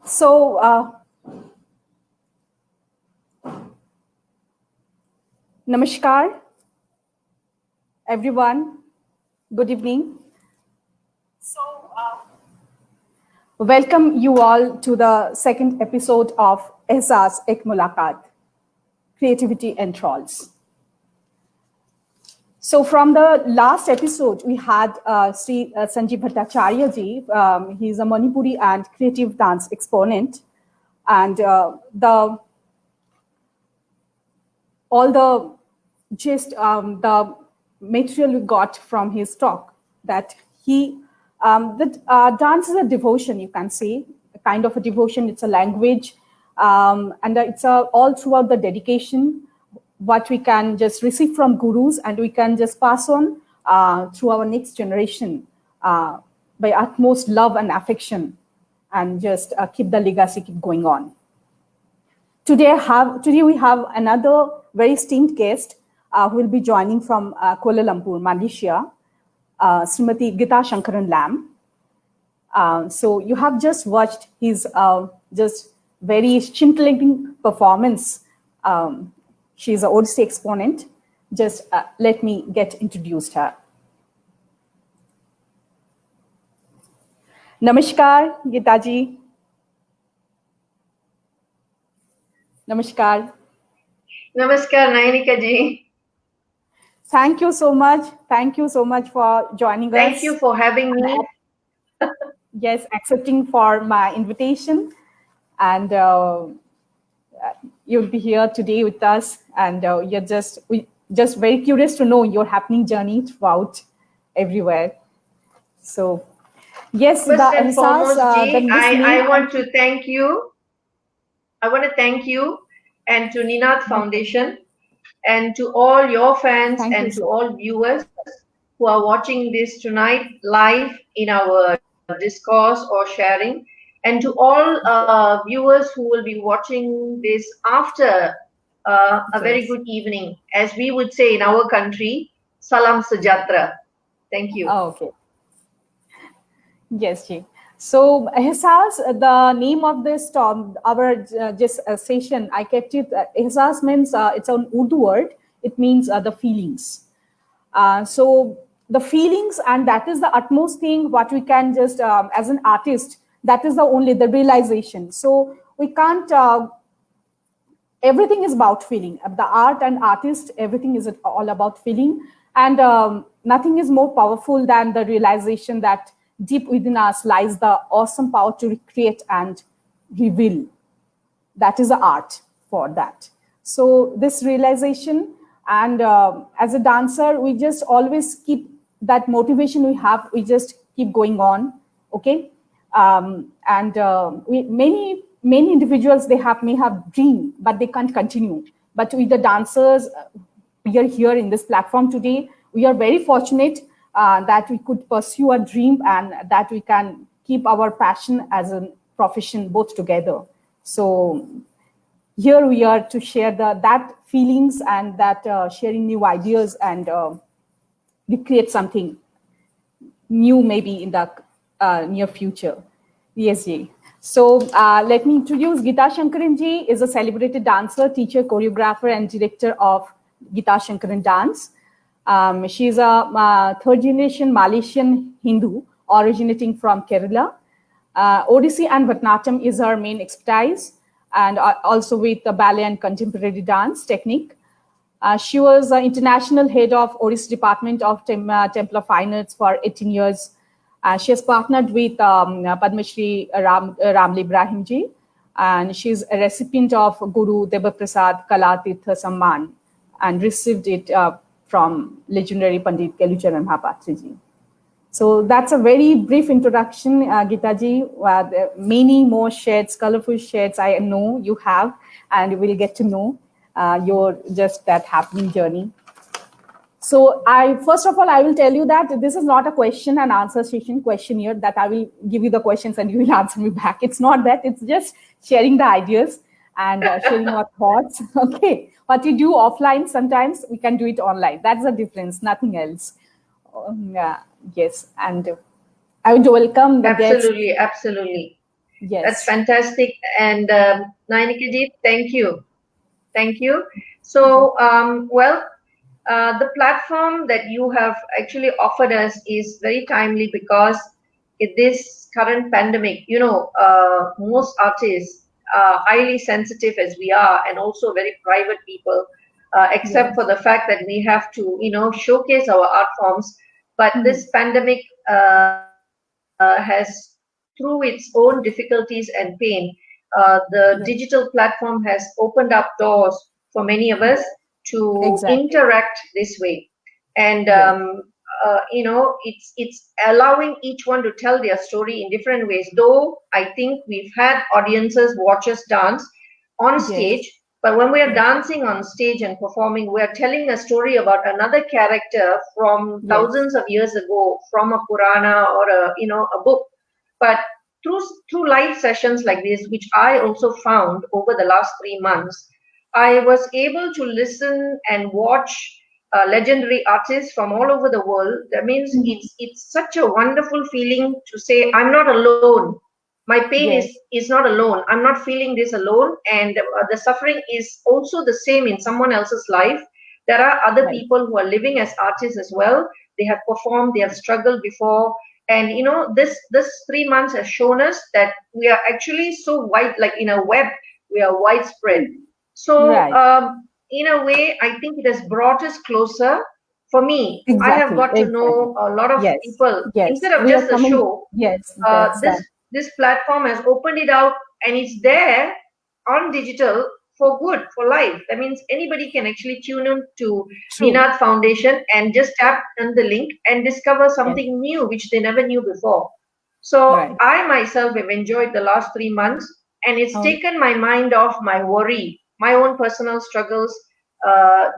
So, Namaskar, everyone. Good evening. Welcome you all to the second episode of Ehsaas Ek Mulaqat, Creativity and Trolls. So from the last episode, we had Sri Sanjeev Bhattacharya ji. He's a Manipuri and creative dance exponent. And all the gist, the material we got from his talk, that dance is a devotion, you can say, a kind of a devotion. It's a language, and it's all throughout the dedication, what we can just receive from gurus, and we can just pass on through our next generation by utmost love and affection, and just keep the legacy keep going on. Today we have another very esteemed guest who will be joining from Kuala Lumpur, Malaysia, Srimati Geethashankaran Lam. So you have just watched his just very scintillating performance. She's an Odissi exponent. Just let me get introduced her. Namaskar, Geetaji. Namaskar. Namaskar, Nayanika ji. Thank you so much. Thank you so much for joining us. Thank you for having me. Yes, accepting for my invitation. And you'll be here today with us. And we're just very curious to know your happening journey throughout everywhere. So, yes, First and foremost, I want to thank you. I want to thank you and to Ninath Foundation and to all your fans and to all viewers who are watching this tonight live in our discourse or sharing, and to all viewers who will be watching this after a very good evening, as we would say in our country, Salam Sejahtera. Thank you. Oh, okay. Yes, Ji. So, Ehsaas, the name of this our session, I kept it. Ehsaas means it's an Urdu word. It means the feelings. So the feelings, and that is the utmost thing what we can just as an artist. That is the realization. So we can't. Everything is about feeling. The art and artist, everything is all about feeling, and nothing is more powerful than the realization that deep within us lies the awesome power to recreate and reveal. That is the art for that. So this realization, and as a dancer, we just always keep that motivation we have. We just keep going on, okay? Many individuals, they may have dream, but they can't continue. But with the dancers, we are here in this platform today. We are very fortunate that we could pursue a dream, and that we can keep our passion as a profession both together. So here we are to share that feelings, and that sharing new ideas, and recreate something new maybe in the near future. Yes, Ji. So let me introduce Geethashankaran ji. Is a celebrated dancer, teacher, choreographer, and director of Geethashankaran Dance. She is a third-generation Malaysian Hindu originating from Kerala. Odissi and Bharatanatyam is her main expertise, and also with the ballet and contemporary dance technique. She was international head of Odissi Department of Temple of Fine Arts for 18 years. She has partnered with Padma Shri Ramli Ibrahim ji, and she is a recipient of Guru Debaprasad Kala Tirtha Samman, and received it from legendary Pandit Kelucharan Mahapatra ji. So that's a very brief introduction, Geeta ji. Many more shades, colorful shades I know you have, and we'll get to know your just that happening journey. So first of all, I will tell you that this is not a question and answer session questionnaire that I will give you the questions and you will answer me back. It's not that. It's just sharing the ideas and sharing our thoughts. Okay. What you do offline, sometimes we can do it online. That's the difference, nothing else. Yes. And I would welcome the guests. Absolutely. Yes. That's fantastic. And Nayanika ji, thank you. Thank you. So, the platform that you have actually offered us is very timely because in this current pandemic, most artists are highly sensitive as we are, and also very private people, except for the fact that we have to, showcase our art forms. But this pandemic has, through its own difficulties and pain, the digital platform has opened up doors for many of us to interact this way. And it's allowing each one to tell their story in different ways. Though I think we've had audiences watch us dance on stage, but when we are dancing on stage and performing, we are telling a story about another character from thousands of years ago, from a Purana or a book. But through live sessions like this, which I also found over the last 3 months, I was able to listen and watch legendary artists from all over the world. That means it's such a wonderful feeling to say, I'm not alone. My pain is not alone. I'm not feeling this alone. And the suffering is also the same in someone else's life. There are other people who are living as artists as well. They have performed, they have struggled before. And this 3 months has shown us that we are actually so wide, like in a web, we are widespread. So in a way, I think it has brought us closer. For me, I have got to know a lot of people. Instead of just a show, this platform has opened it out, and it's there on digital for good, for life. That means anybody can actually tune in to Ninath Foundation and just tap on the link and discover something new which they never knew before. So I myself have enjoyed the last 3 months, and it's taken my mind off my worry, my own personal struggles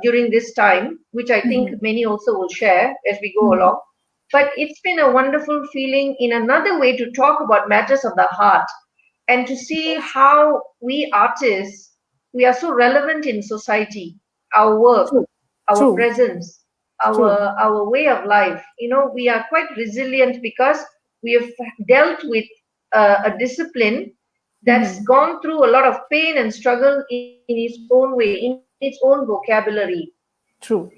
during this time, which I think many also will share as we go along. But it's been a wonderful feeling in another way to talk about matters of the heart and to see how we artists, we are so relevant in society, our work, our presence, our way of life. We are quite resilient because we have dealt with a discipline that's gone through a lot of pain and struggle in its own way, in its own vocabulary. True.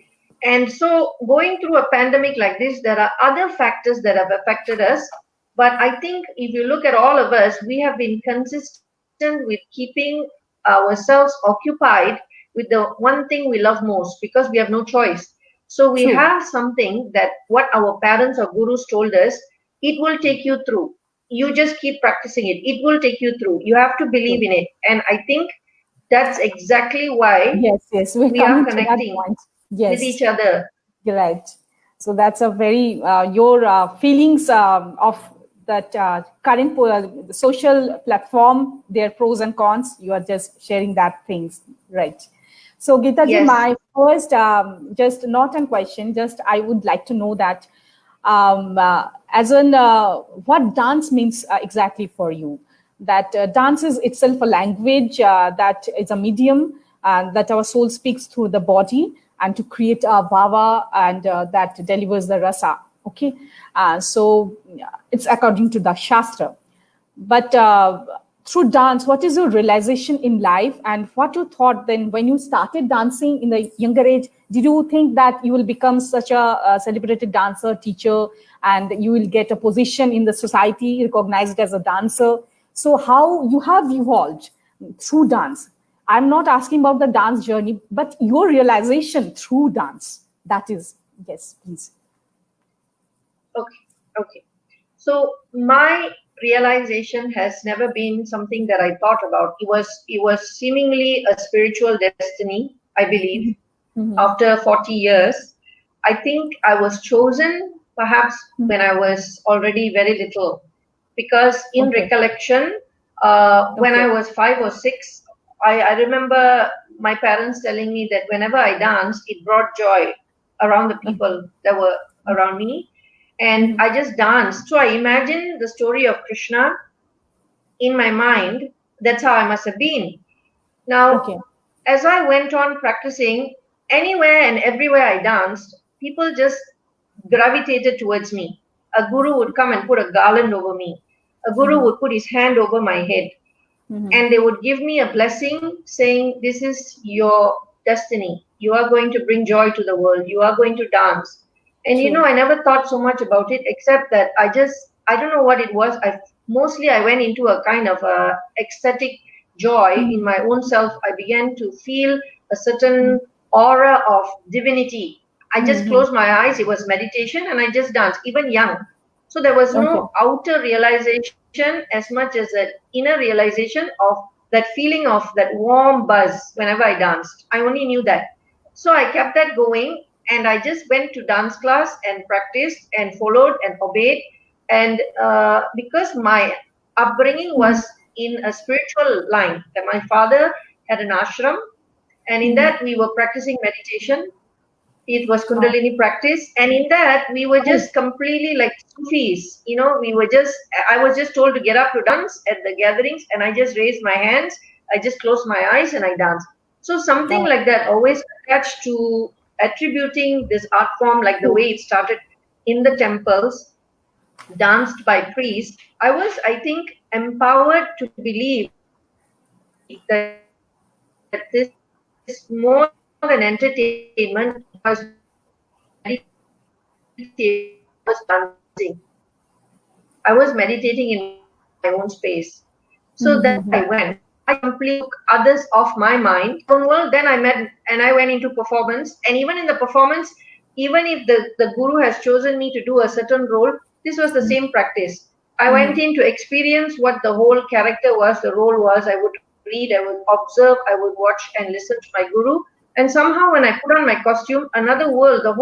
And so going through a pandemic like this, there are other factors that have affected us. But I think if you look at all of us, we have been consistent with keeping ourselves occupied with the one thing we love most, because we have no choice. So we have something that what our parents or gurus told us, it will take you through. You just keep practicing it. It will take you through. You have to believe in it. And I think that's exactly why we are connecting with each other. Right. So that's a very, your feelings of that current social platform, their pros and cons, you are just sharing that things, right? So Geeta ji, my first, just not a question, just I would like to know that as in what dance means exactly for you? That dance is itself a language, that is a medium, that our soul speaks through the body and to create a bhava, and that delivers the rasa. Okay, so it's according to the Shastra. But through dance, what is your realization in life, and what you thought then when you started dancing in the younger age? Did you think that you will become such a celebrated dancer, teacher, and you will get a position in the society recognized as a dancer? So how you have evolved through dance? I'm not asking about the dance journey, but your realization through dance. That is, yes, please. Okay. So my realization has never been something that I thought about. It was seemingly a spiritual destiny, I believe. After 40 years, I think I was chosen perhaps when I was already very little, because in recollection, when I was 5 or 6, I remember my parents telling me that whenever I danced, it brought joy around the people that were around me. And I just danced. So I imagine the story of Krishna in my mind. That's how I must have been. Now, as I went on practicing, anywhere and everywhere I danced, people just gravitated towards me. A guru would come and put a garland over me. a guru would put his hand over my head and they would give me a blessing saying, this is your destiny. You are going to bring joy to the world. You are going to dance. And I never thought so much about it except that I don't know what it was. Mostly I went into a kind of ecstatic joy in my own self. I began to feel a certain aura of divinity. I just closed my eyes. It was meditation and I just danced, even young. So there was no outer realization as much as an inner realization of that feeling of that warm buzz whenever I danced. I only knew that. So I kept that going and I just went to dance class and practiced and followed and obeyed. And because my upbringing was in a spiritual line, that my father had an ashram and in that we were practicing meditation. It was Kundalini practice, and in that we were just completely like Sufis. I was just told to get up to dance at the gatherings, and I just raised my hands, I just closed my eyes, and I danced. So something like that, always attached to attributing this art form, like the way it started in the temples, danced by priests. I was, I think, empowered to believe that this is more than entertainment. Was dancing. I was meditating in my own space. So then I went. I completely took others off my mind. Then I met and I went into performance. And even in the performance, even if the guru has chosen me to do a certain role, this was the same practice. I went in to experience what the whole character was, the role was. I would read, I would observe, I would watch and listen to my guru. And somehow when I put on my costume, another world, the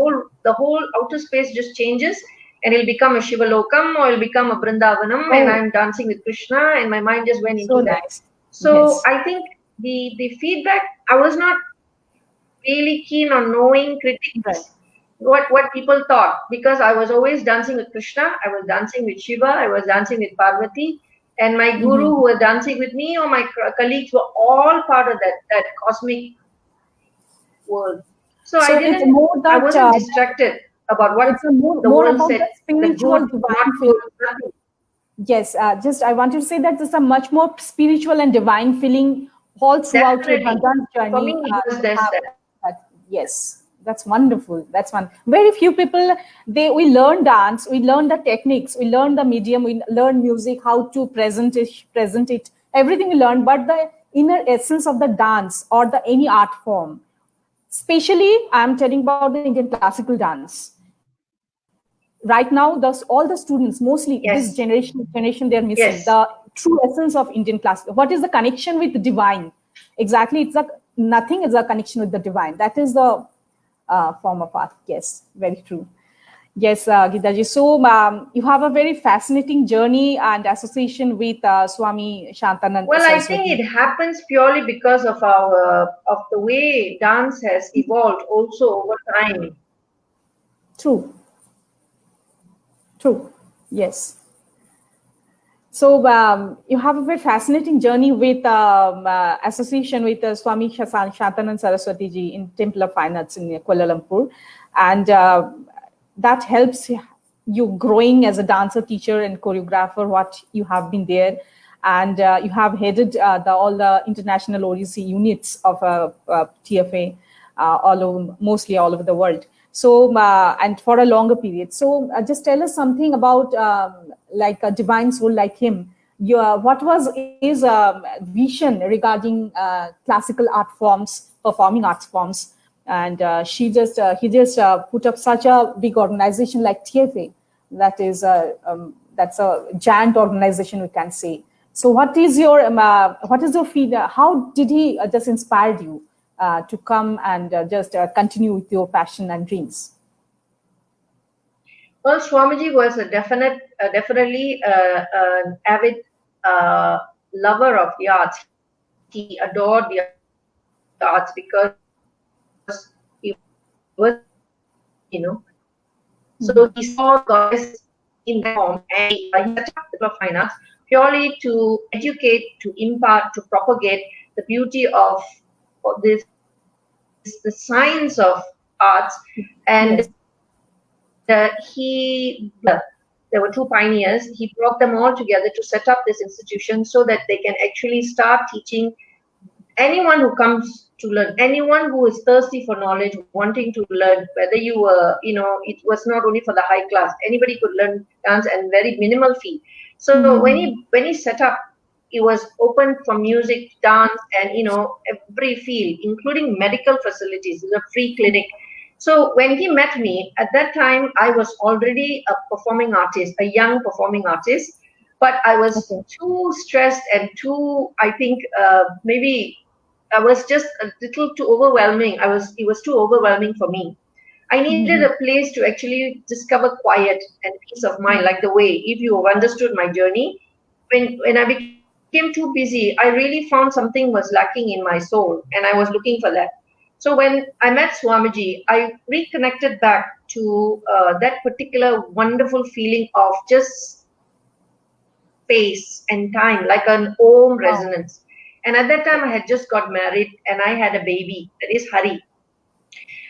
whole outer space just changes and it'll become a Shivalokam or it'll become a Brindavanam and I'm dancing with Krishna and my mind just went into that. Nice. So I think the feedback, I was not really keen on knowing critics, what people thought, because I was always dancing with Krishna, I was dancing with Shiva, I was dancing with Parvati, and my guru who were dancing with me or my colleagues were all part of that cosmic world. So I wasn't distracted about what the world said. Spiritual divine feeling. Yes, just I want to say that there's a much more spiritual and divine feeling all throughout your dance journey. For me, it was that. Yes, that's wonderful. That's one. Very few people, we learn dance, we learn the techniques, we learn the medium, we learn music, how to present it, everything we learn, but the inner essence of the dance or any art form, especially I'm telling about the Indian classical dance. Right now, all the students, mostly this generation, they're missing the true essence of Indian classical. What is the connection with the divine? Exactly, nothing is a connection with the divine. That is the form of art. Yes, very true. Yes, Geetaji. So you have a very fascinating journey and association with Swami Shantananda. Well, I think it happens purely because of of the way dance has evolved also over time. True. Yes. So you have a very fascinating journey with association with Swami Shantananda Saraswati ji in Temple of Fine Arts in Kuala Lumpur, and that helps you growing as a dancer, teacher, and choreographer. What you have been there, and you have headed all the international ODC units of TFA mostly all over the world. So, and for a longer period. So just tell us something about like a divine soul like him. What was his vision regarding classical art forms, performing arts forms? And he just put up such a big organization like TFA. That's a giant organization, we can say. So what is your feedback? How did he just inspired you to come and just continue with your passion and dreams? Well, Swamiji was definitely an avid lover of the arts. He adored the arts because he was, so he saw goddess in that form, and he set up the Fine Arts purely to educate, to impart, to propagate the beauty of this, the science of arts, and he there were two pioneers. He brought them all together to set up this institution so that they can actually start teaching anyone who comes to learn, anyone who is thirsty for knowledge, wanting to learn, whether you were, it was not only for the high class, anybody could learn dance and very minimal fee. So when he set up, it was open for music, dance, and every field, including medical facilities. It's a free clinic. So when he met me, at that time, I was already a performing artist, a young performing artist, but I was too stressed and too, I think, maybe I was just a little too overwhelming. It was too overwhelming for me. I needed a place to actually discover quiet and peace of mind, like the way, if you have understood my journey, when I became too busy, I really found something was lacking in my soul, and I was looking for that. So when I met Swamiji, I reconnected back to that particular wonderful feeling of just space and time, like an Om resonance. And at that time, I had just got married and I had a baby, that is Hari.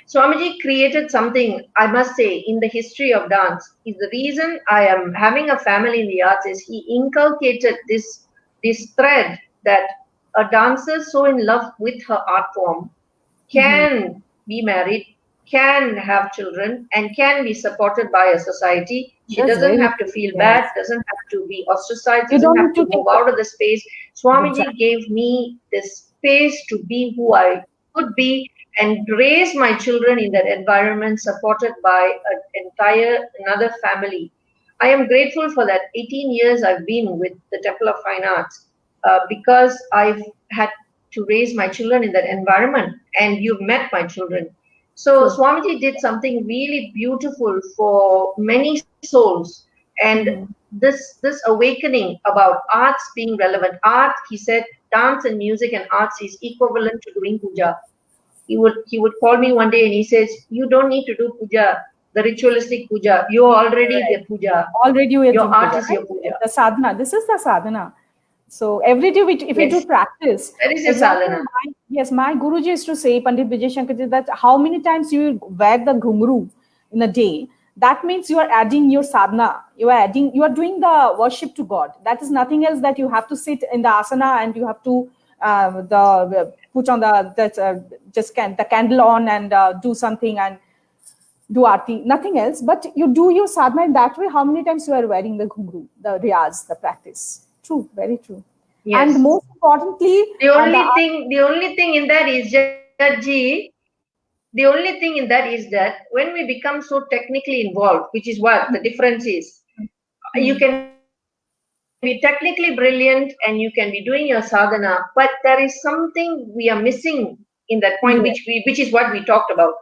Swamiji created something, I must say, in the history of dance. Is the reason I am having a family in the arts is he inculcated this thread that a dancer so in love with her art form can be married, can have children, and can be supported by a society. She doesn't have to feel bad, doesn't have to be ostracized, doesn't have to move out of the space. Swamiji gave me this space to be who I could be and raise my children in that environment, supported by another family. I am grateful for that 18 years I've been with the Temple of Fine Arts because I've had to raise my children in that environment, and you've met my children. So Swamiji did something really beautiful for many souls, and this awakening about arts being relevant. Art, he said, dance and music and arts is equivalent to doing puja. He would call me one day and he says, "You don't need to do puja, the ritualistic puja. You're already the puja. Already your art is your puja. The sadhana. This is the sadhana. So every day, if we do practice, that is a sadhana. My Guruji used to say, Pandit Vijay that how many times you wear the ghumru in a day, that means you are adding your sadhana. You are doing the worship to God. That is nothing else that you have to sit in the asana and you have to put on the candle on and do something and do aarti, nothing else. But you do your sadhana in that way. How many times you are wearing the ghumru, the riyaz, the practice? True, very true. Yes. And most importantly, the only thing in that is, Jaji, the only thing in that is that when we become so technically involved, which is what the difference is, you can be technically brilliant and you can be doing your sadhana, but there is something we are missing in that point, which is what we talked about,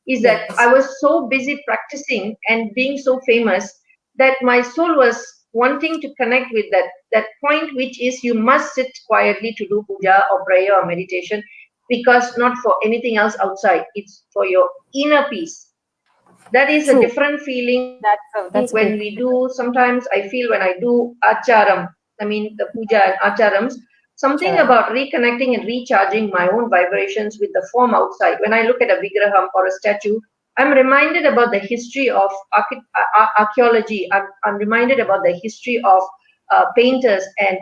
is that I was so busy practicing and being so famous that my soul was wanting to connect with that point, which is you must sit quietly to do puja or prayer or meditation, because not for anything else outside, it's for your inner peace. That is a different feeling. That's when we do, sometimes I feel when I do acharam, I mean the puja and acharams, something about reconnecting and recharging my own vibrations with the form outside. When I look at a vigraham or a statue, I'm reminded about the history of archaeology. I'm reminded about the history of painters and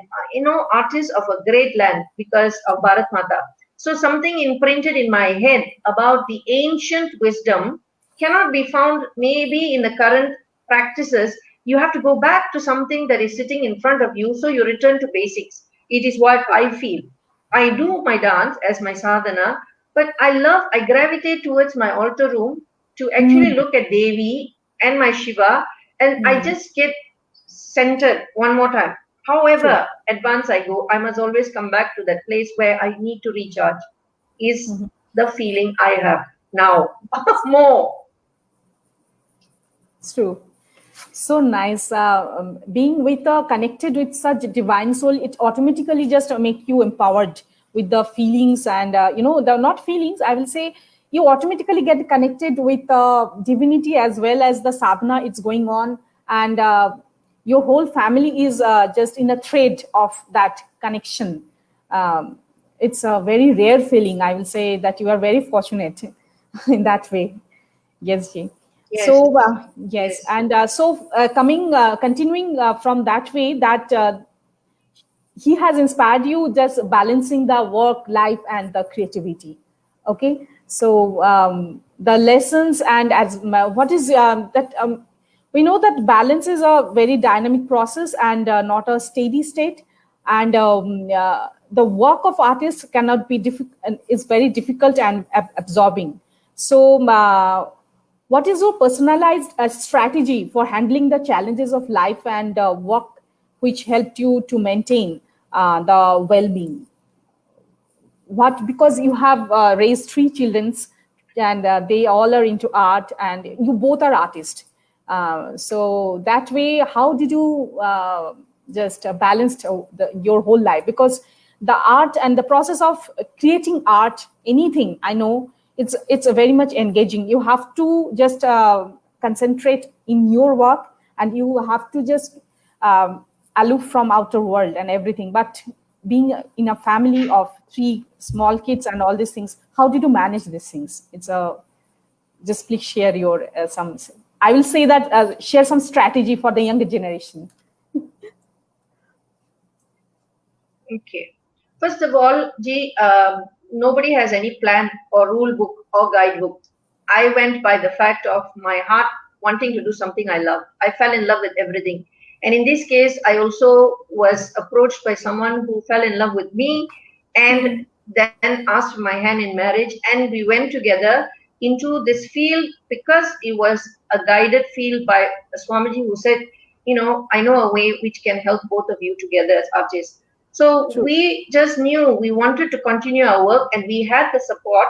artists of a great land because of Bharat Mata. So something imprinted in my head about the ancient wisdom cannot be found maybe in the current practices. You have to go back to something that is sitting in front of you, so you return to basics. It is what I feel. I do my dance as my sadhana, but I gravitate towards my altar room to actually look at Devi and my Shiva, and I just get centered one more time. However advanced I go, I must always come back to that place where I need to recharge, is the feeling I have now. More. It's true. So nice. Being connected with such divine soul, it automatically just make you empowered with the feelings and, the not feelings, I will say, you automatically get connected with divinity as well as the sadhana it's going on. And your whole family is just in a thread of that connection. It's a very rare feeling. I will say that you are very fortunate in that way. Yes, Ji. Yes. So yes, and continuing from that way, that he has inspired you just balancing the work life and the creativity. Okay, so the lessons and as what is that we know that balance is a very dynamic process and not a steady state, and the work of artists cannot be is very difficult and absorbing. So what is your personalized strategy for handling the challenges of life and work, which helped you to maintain the well-being? What, because you have raised 3 children and they all are into art and you both are artists. So that way, how did you just balance your whole life? Because the art and the process of creating art, anything, I know it's a very much engaging. You have to just concentrate in your work and you have to just aloof from outer world and everything. But being in a family of 3 small kids and all these things, how did you manage these things? It's a just please share your some. I will say that share some strategy for the younger generation. Okay. First of all, nobody has any plan or rule book or guidebook. I went by the fact of my heart wanting to do something I love. I fell in love with everything. And in this case, I also was approached by someone who fell in love with me and then asked for my hand in marriage. And we went together into this field because it was a guided field by Swamiji, who said, I know a way which can help both of you together as artists. So True. we just knew we wanted to continue our work and we had the support.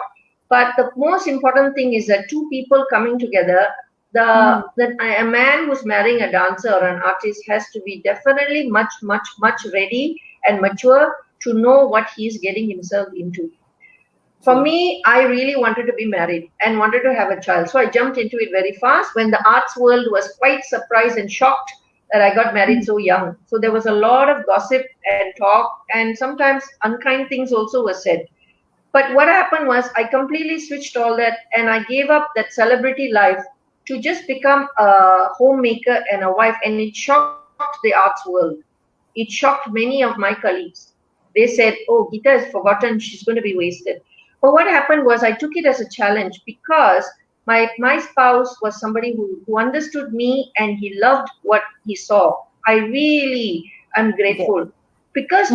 But the most important thing is that 2 people coming together, that a man who's marrying a dancer or an artist has to be definitely much, much, much ready and mature to know what he's getting himself into. For me, I really wanted to be married and wanted to have a child. So I jumped into it very fast when the arts world was quite surprised and shocked that I got married so young. So there was a lot of gossip and talk, and sometimes unkind things also were said. But what happened was I completely switched all that and I gave up that celebrity life to just become a homemaker and a wife. And it shocked the arts world. It shocked many of my colleagues. They said, oh, Geeta is forgotten, she's going to be wasted. But what happened was I took it as a challenge because my spouse was somebody who understood me and he loved what he saw. I really am grateful because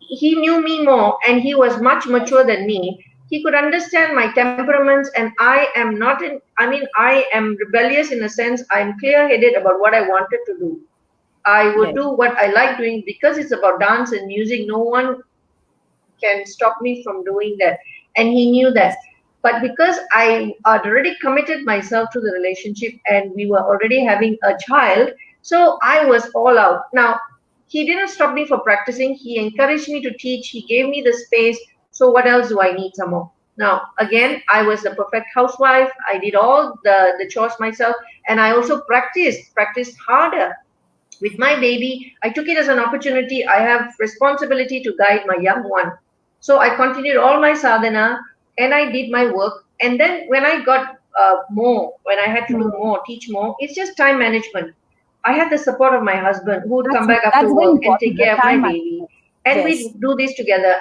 he knew me more and he was much mature than me. He could understand my temperaments and I am rebellious in a sense. I'm clear-headed about what I wanted to do. I would do what I like doing because it's about dance and music. No one can stop me from doing that. And he knew that. But because I had already committed myself to the relationship and we were already having a child, so I was all out. Now, he didn't stop me for practicing. He encouraged me to teach. He gave me the space. So what else do I need some more? Now, again, I was the perfect housewife. I did all the chores myself. And I also practiced harder. With my baby, I took it as an opportunity. I have responsibility to guide my young one. So I continued all my sadhana and I did my work. And then when I got when I had to do more, teach more, it's just time management. I had the support of my husband who would come back after work and take care of my baby. And we do this together.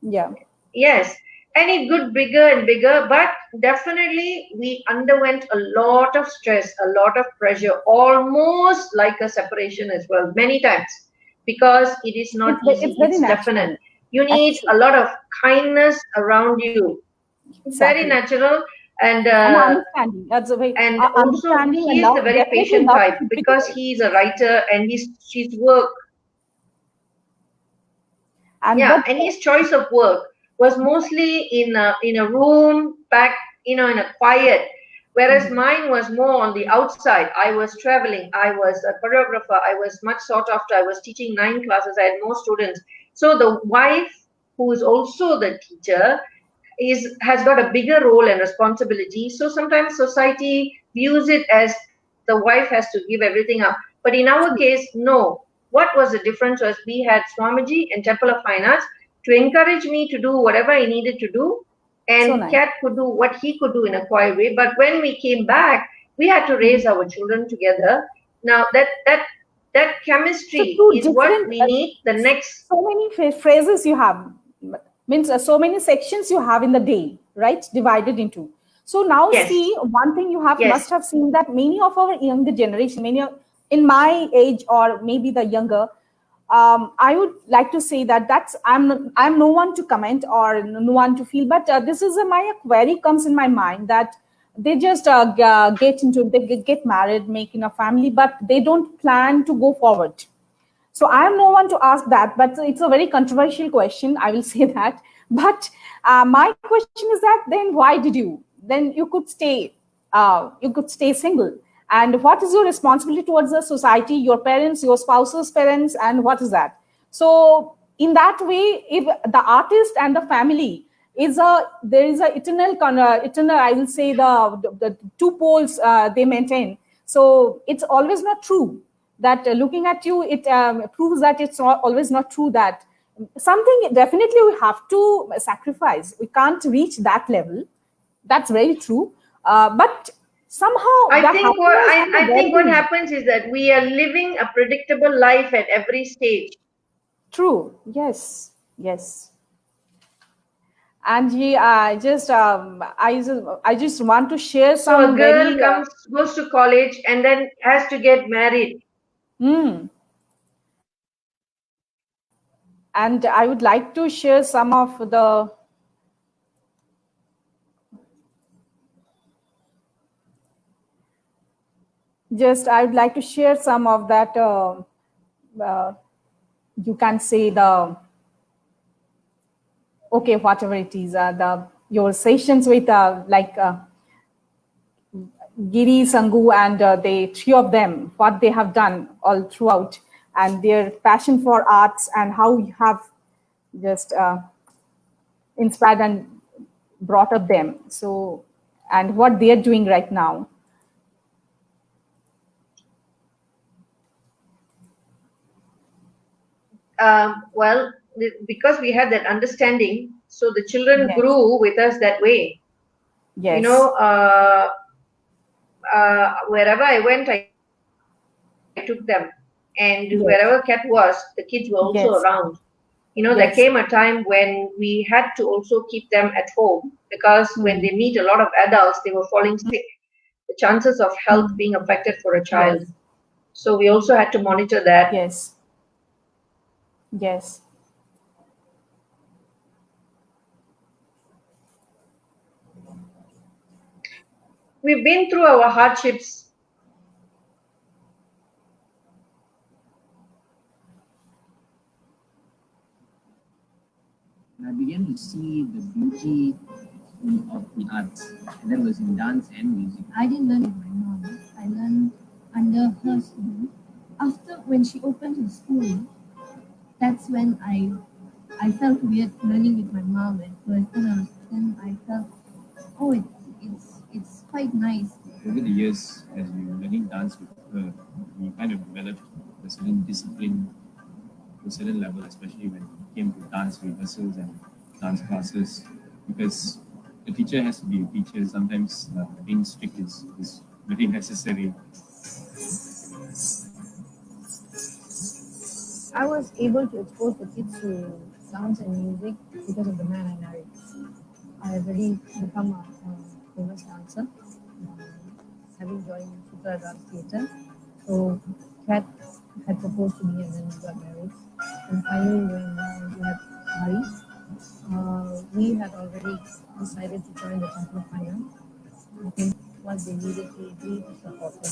Yeah. Yes. And it got bigger and bigger, but definitely we underwent a lot of stress, a lot of pressure, almost like a separation as well, many times, because it is not easy. It's definite. You need a lot of kindness around you. Exactly. Very natural. And understanding. That's a very and also he is the very patient type because he's a writer and his work. And and his choice of work was mostly in a room back, in a quiet, whereas mine was more on the outside. I was traveling, I was a choreographer, I was much sought after, I was teaching 9 classes, I had more students. So the wife, who is also the teacher, has got a bigger role and responsibility. So sometimes society views it as the wife has to give everything up. But in our case, no. What was the difference was we had Swamiji and Temple of Fine Arts to encourage me to do whatever I needed to do, and Kat could do what he could do in a quiet way. But when we came back, we had to raise our children together. Now that chemistry is what we need. The next, so many phrases you have, means so many sections you have in the day, right? Divided into. So now see, one thing you have must have seen that many of our younger generation, in my age or maybe the younger, I would like to say that I'm no one to comment or no one to feel, but this is my query comes in my mind that they just get married, making a family, but they don't plan to go forward. So I am no one to ask that, but it's a very controversial question. I will say that. But my question is that then why did you? Then you could stay single. And what is your responsibility towards the society, your parents, your spouse's parents, and what is that? So in that way, if the artist and the family there is a eternal, I will say the two poles they maintain. So it's always not true that looking at you, it proves that it's always not true that something definitely we have to sacrifice. We can't reach that level. That's very true. But somehow I think what happens is that we are living a predictable life at every stage. True. Yes. And I just want to share some. So a girl goes to college and then has to get married. And I would like to share some of the. I would like to share some of that. You can say whatever it is, your sessions with Giri, Sangu, and the three of them, what they have done all throughout, and their passion for arts, and how you have just inspired and brought up them. So, and what they are doing right now. Well, because we had that understanding, so the children grew with us that way. Yes. You know, wherever I went, I took them, and wherever Kat was, the kids were also around. You know, there came a time when we had to also keep them at home because when they meet a lot of adults, they were falling sick. The chances of health being affected for a child. So we also had to monitor that. Yes. We've been through our hardships. I began to see the beauty of the arts, and that was in dance and music. I didn't learn with my mom. I learned under her school. After when she opened her school, that's when I felt weird learning with my mom at first. Then I felt, it's quite nice. Over the years, as we were learning dance with her, we kind of developed a certain discipline to a certain level, especially when it came to dance rehearsals and dance classes, because a teacher has to be a teacher. Sometimes being strict is very necessary. I was able to expose the kids to dance and music because of the man I married. I have already become a famous dancer, having joined Super Dance Theatre. So Kat had proposed to me and then we got married. And finally, when we had Hari, we had already decided to join the Temple of Fire. I think what they needed to do to support us.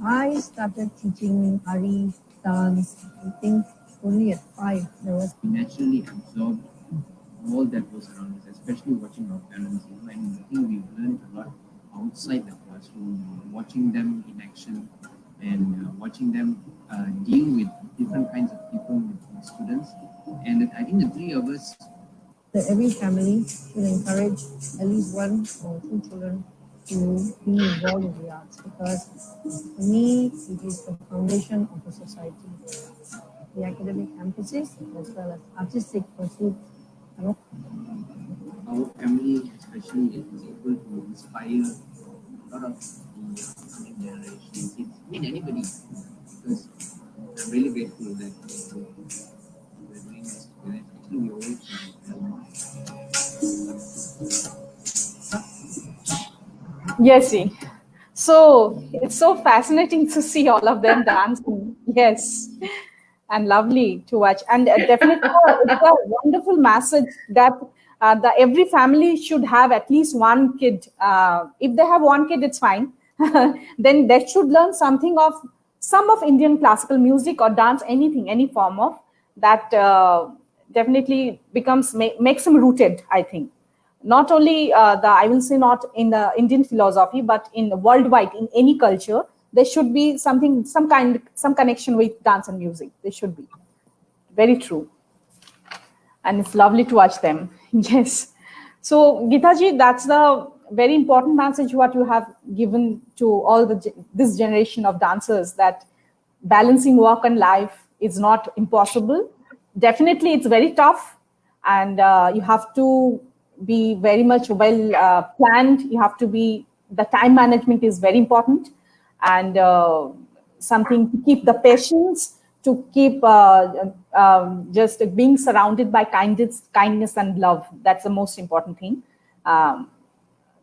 I started teaching Hari dance, I think only at 5. We naturally absorbed all that was around us, especially watching our parents. And I think we've learned a lot outside the classroom, watching them in action and watching them deal with different kinds of people, with students. And I think the three of us. That every family should encourage at least 1 or 2 children to be involved in the arts, because for me, it is the foundation of a society. The academic emphasis as well as artistic pursuit. our family especially is able to inspire a lot of the coming generation kids, I mean anybody, because I'm really grateful that we're doing this together. Actually, we always Yes, see. So it's so fascinating to see all of them dancing. Yes, and lovely to watch. And definitely, it's a wonderful message that every family should have at least one kid. If they have one kid, it's fine. Then they should learn something of some of Indian classical music or dance, anything, any form of that. Definitely makes them rooted, I think. Not only I will say not in the Indian philosophy, but in worldwide, in any culture, there should be some connection with dance and music. There should be. Very true. And it's lovely to watch them. Yes. So Geethaji, that's the very important message what you have given to all this generation of dancers, that balancing work and life is not impossible. Definitely, it's very tough, and you have to be very much well planned. You have to be, the time management is very important, and something to keep the patience, to keep just being surrounded by kindness and love. That's the most important thing.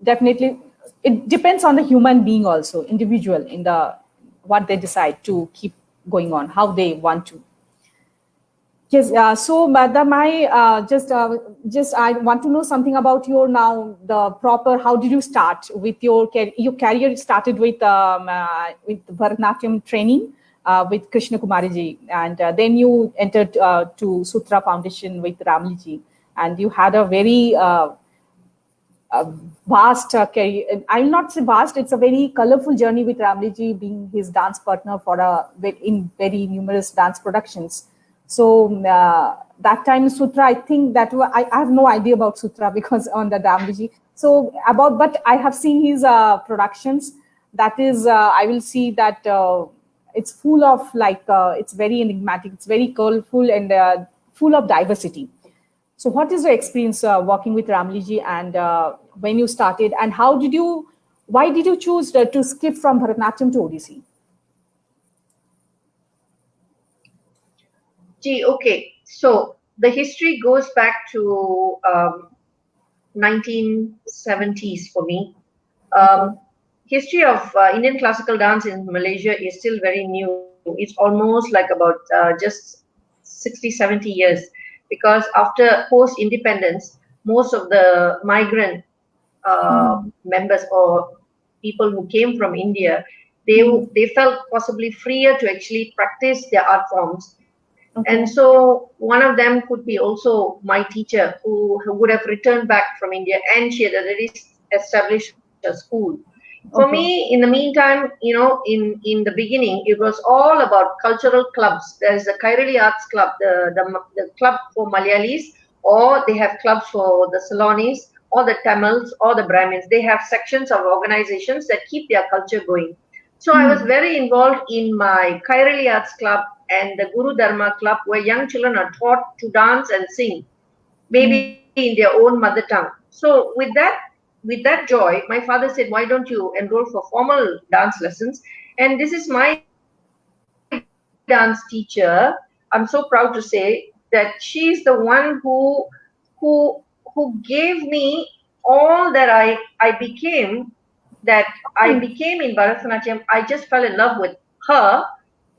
Definitely, it depends on the human being also, individual, in what they decide to keep going on, how they want to. Yes, so Madam, I just I want to know something about your how did you start with your career? Started with Bharatanatyam training with Krishna Kumariji, and then you entered to Sutra Foundation with Ramliji, and you had a very vast career. I will not say vast; it's a very colorful journey with Ramliji, being his dance partner in very numerous dance productions. So that time Sutra, I think that I have no idea about Sutra because on the Ramliji. So but I have seen his productions. That is, I will see that it's full of it's very enigmatic. It's very colorful and full of diversity. So what is your experience working with Ramliji, and when you started, and why did you choose to skip from Bharatanatyam to Odissi? Okay. So the history goes back to 1970s for me. History of Indian classical dance in Malaysia is still very new. It's almost like about just 60, 70 years, because after post-independence, most of the migrant members or people who came from India, they felt possibly freer to actually practice their art forms. Okay. And so one of them could be also my teacher, who would have returned back from India, and she had already established a school. For me, in the meantime, in the beginning, it was all about cultural clubs. There is the Kairali Arts Club, the club for Malayalis, or they have clubs for the Ceylonese, or the Tamils, or the Brahmins. They have sections of organizations that keep their culture going. So I was very involved in my Kairali Arts Club and the Guru Dharma Club, where young children are taught to dance and sing, maybe in their own mother tongue. So with that joy, my father said, why don't you enroll for formal dance lessons? And this is my dance teacher. I'm so proud to say that she's the one who gave me all that I became in Bharatanatyam. I just fell in love with her,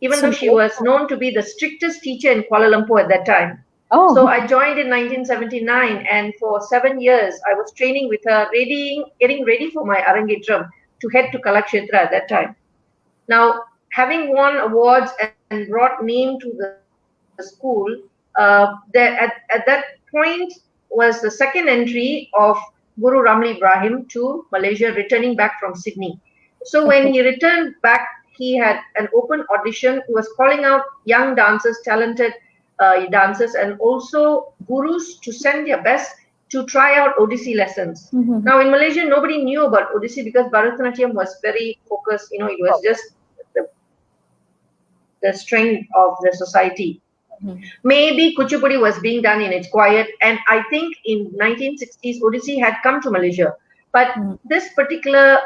even though she was known to be the strictest teacher in Kuala Lumpur at that time. So I joined in 1979, and for 7 years I was training with her, getting ready for my Arangetram to head to Kalakshetra at that time. Now, having won awards and brought name to the school, at that point was the second entry of Guru Ramli Ibrahim to Malaysia, returning back from Sydney. So when he returned back, he had an open audition. He was calling out young dancers, talented dancers, and also gurus to send their best to try out Odissi lessons. Now in Malaysia, nobody knew about Odissi because Bharatanatyam was very focused. It was just the strength of the society. Maybe Kuchipudi was being done in its quiet, and I think in 1960s Odissi had come to Malaysia. But this particular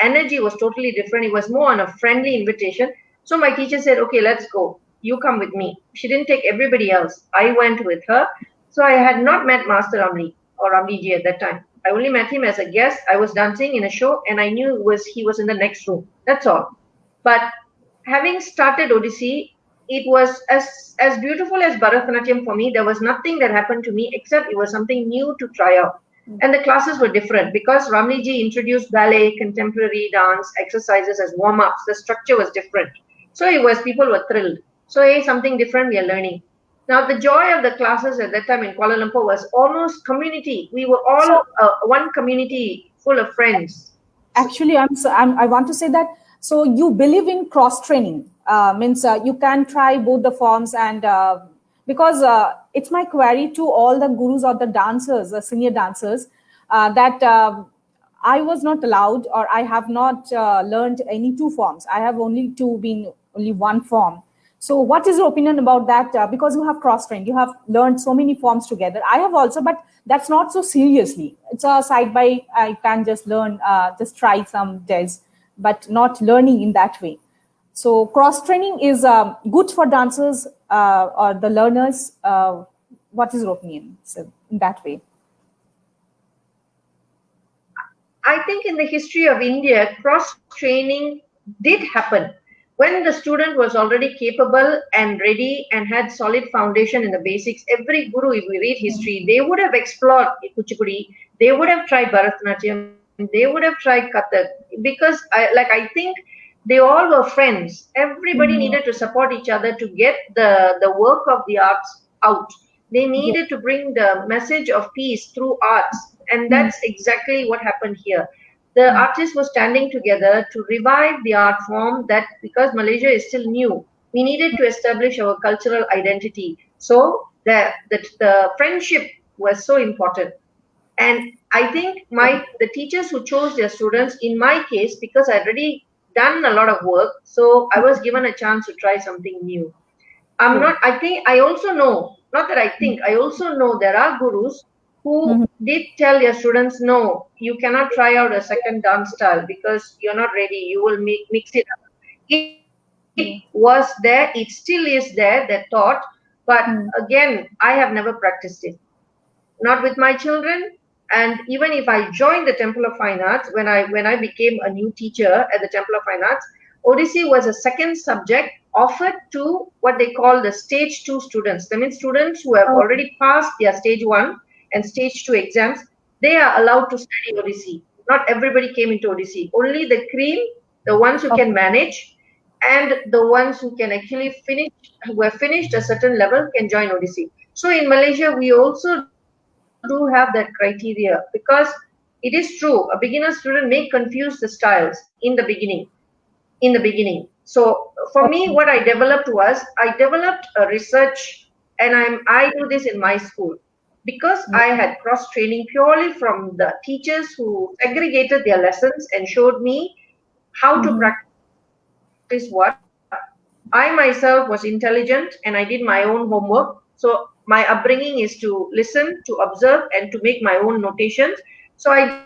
energy was totally different. It was more on a friendly invitation. So my teacher said, okay, let's go. You come with me. She didn't take everybody else. I went with her. So I had not met Master Ramli or Ramli ji at that time. I only met him as a guest. I was dancing in a show and I knew he was in the next room. That's all. But having started Odissi, it was as beautiful as Bharatanatyam for me. There was nothing that happened to me except it was something new to try out. And the classes were different because Ramli ji introduced ballet, contemporary dance, exercises as warm-ups. The structure was different. So people were thrilled. So hey, something different we are learning. Now the joy of the classes at that time in Kuala Lumpur was almost community. We were all one community full of friends. Actually, I want to say that. So you believe in cross training, means you can try both the forms, and because it's my query to all the gurus or the dancers, the senior dancers, that I was not allowed, or I have not learned any two forms. I have only one form. So what is your opinion about that? Because you have cross-trained, you have learned so many forms together. I have also, but that's not so seriously. It's a side by, I can just learn, just try some days, but not learning in that way. So cross-training is good for dancers or the learners. What is your opinion in that way? I think in the history of India, cross-training did happen. When the student was already capable and ready and had solid foundation in the basics, every guru, if we read history, they would have explored Kuchipudi, they would have tried Bharatanatyam, they would have tried Kathak, because I think they all were friends. Everybody needed to support each other to get the work of the arts out. They needed to bring the message of peace through arts, and that's exactly what happened here. The artists were standing together to revive the art form, that because Malaysia is still new, we needed to establish our cultural identity. So the friendship was so important. And I think the teachers who chose their students, in my case, because I'd already done a lot of work, so I was given a chance to try something new. I also know there are gurus who did tell their students, no, you cannot try out a second dance style because you're not ready, you will mix it up. It was there, it still is there, that thought, but again, I have never practiced it. Not with my children, and even if I joined the Temple of Fine Arts, when I became a new teacher at the Temple of Fine Arts, Odissi was a second subject offered to what they call the stage 2 students. That means students who have already passed their stage 1 and stage 2 exams, they are allowed to study Odissi. Not everybody came into Odissi. Only the cream, the ones who can manage, and the ones who can actually who have finished a certain level can join Odissi. So in Malaysia, we also do have that criteria, because it is true, a beginner student may confuse the styles in the beginning. So for me, what I developed a research, and I do this in my school, because I had cross training purely from the teachers who segregated their lessons and showed me how to practice what. I myself was intelligent and I did my own homework. So my upbringing is to listen, to observe, and to make my own notations. So I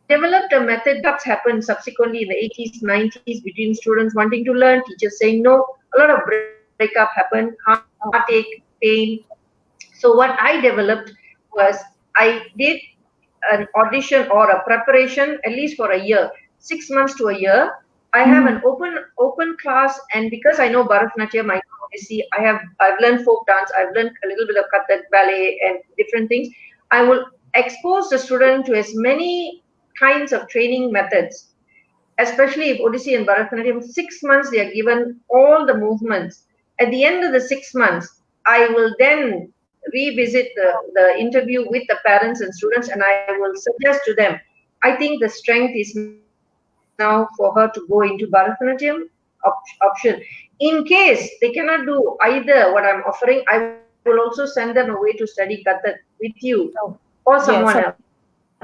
developed a method that's happened subsequently in the 80s, 90s, between students wanting to learn, teachers saying no. A lot of breakup happened, heartache, pain. So what I developed was, I did an audition or a preparation at least for a year, 6 months to a year. I have an open class, and because I know Bharatanatyam, I know Odissi, I've learned folk dance, I've learned a little bit of Kathak, ballet, and different things. I will expose the student to as many kinds of training methods, especially if Odissi and Bharatanatyam, 6 months they are given all the movements. At the end of the 6 months, I will then revisit the interview with the parents and students, and I will suggest to them, I think the strength is now for her to go into Bharatanatyam option. In case they cannot do either what I'm offering, I will also send them away to study Kathak with you or someone else.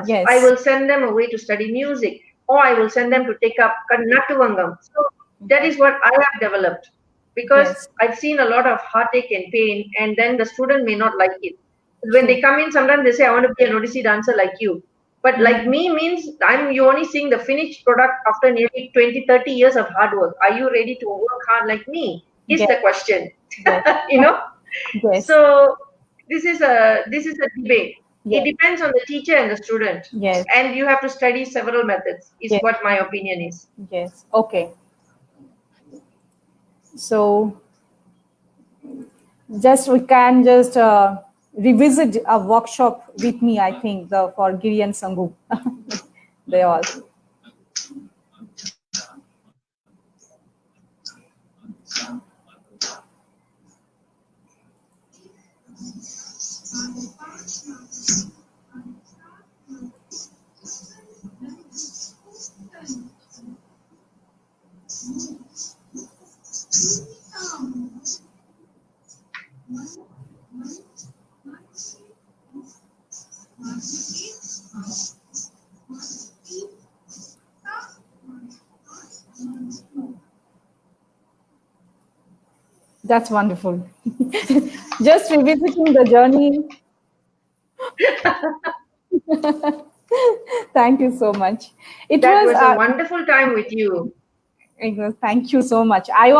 Yes. I will send them away to study music, or I will send them to take up Natuvangam. So that is what I have developed. because I've seen a lot of heartache and pain, and then the student may not like it. When they come in, sometimes they say, I want to be an Odissi dancer like you. But like me means you're only seeing the finished product after nearly 20, 30 years of hard work. Are you ready to work hard like me? Is the question. You know? So this is a debate. It depends on the teacher and the student. And you have to study several methods, is what my opinion is. Yes. Okay. So we can just revisit a workshop with me, I think, for Giri and Sangu. They all. That's wonderful. Just revisiting the journey. Thank you so much. That was a wonderful time with you. Thank you so much. I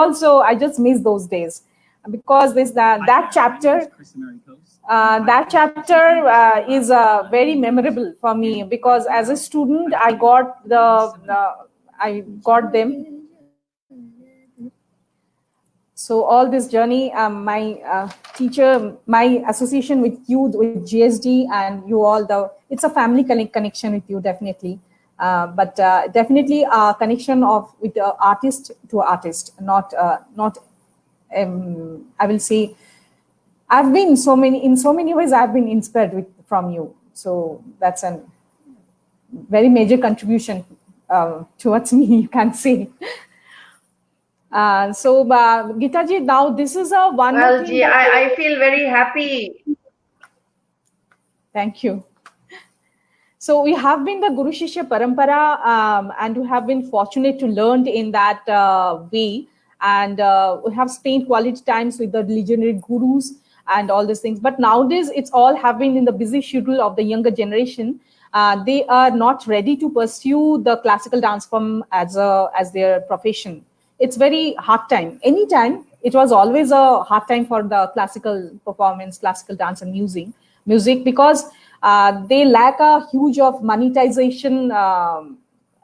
just miss those days because that chapter is very memorable for me, because as a student I got them. So all this journey, my teacher, my association with you, with GSD, and you all, it's a family connection with you, definitely. But definitely a connection with artist to artist, not. I will say, I've been in so many ways I've been inspired from you. So that's a very major contribution towards me, you can say. So Geeta ji, now this is a one. Well, Ji, I feel very happy. Thank you. So we have been the Guru Shishya Parampara, and we have been fortunate to learn in that way. And we have spent quality times with the legendary gurus and all these things. But nowadays, it's all happening in the busy schedule of the younger generation. They are not ready to pursue the classical dance form as their profession. It's very hard time. Anytime, it was always a hard time for the classical performance, classical dance and music, because they lack a huge of monetization,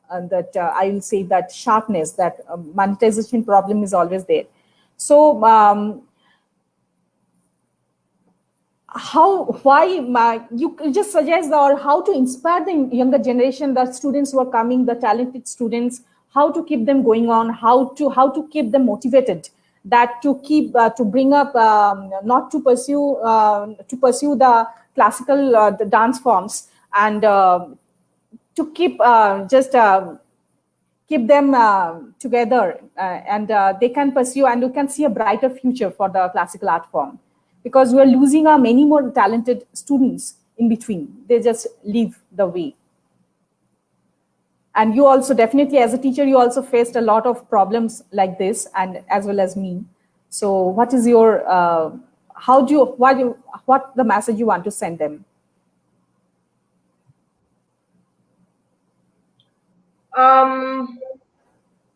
that I will say that sharpness, that monetization problem is always there. So you just suggest how to inspire the younger generation, the students who are coming, the talented students, how to keep them going on, how to keep them motivated, that to keep to bring up not to pursue the classical the dance forms, and to keep keep them together, and they can pursue, and you can see a brighter future for the classical art form, because we are losing many more talented students in between. They just leave the way. And you also, definitely as a teacher, you also faced a lot of problems like this, and as well as me. So what is your, what the message you want to send them?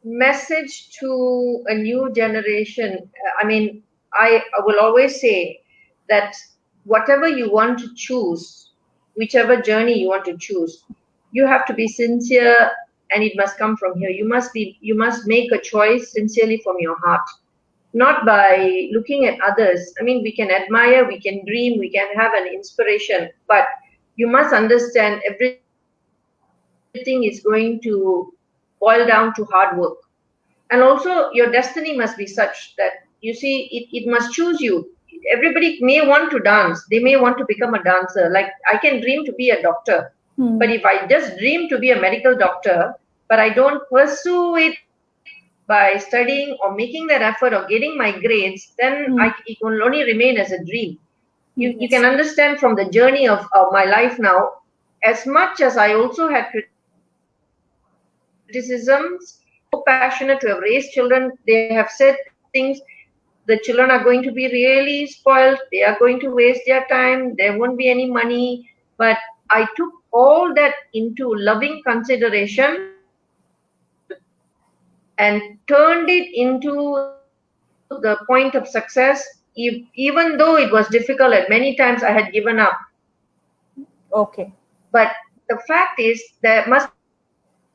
Message to a new generation. I mean, I will always say that whatever you want to choose, whichever journey you want to choose, you have to be sincere, and it must come from here. You must make a choice sincerely from your heart, not by looking at others. I mean, we can admire, we can dream, we can have an inspiration, but you must understand everything is going to boil down to hard work. And also your destiny must be such that, you see, it must choose you. Everybody may want to dance, they may want to become a dancer. Like, I can dream to be a doctor, but if I just dream to be a medical doctor, but I don't pursue it by studying or making that effort or getting my grades, then it will only remain as a dream. You can understand from the journey of my life now, as much as I also had criticisms, so passionate to have raised children, they have said things, the children are going to be really spoiled. They are going to waste their time. There won't be any money. But I took all that into loving consideration and turned it into the point of success. Even though it was difficult and many times I had given up. Okay. But the fact is, there must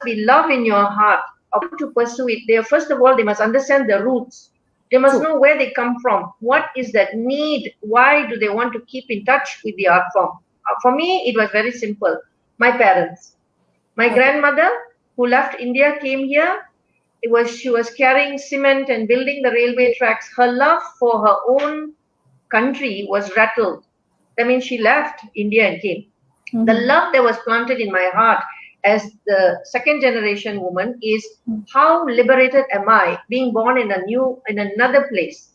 be love in your heart to pursue it. First of all, they must understand the roots. They must know where they come from. What is that need? Why do they want to keep in touch with the art form? For me, it was very simple. My parents. My grandmother, who left India, came here. She was carrying cement and building the railway tracks. Her love for her own country was rattled. I mean, she left India and came. The love that was planted in my heart as the second generation woman is how liberated am I being born in another place.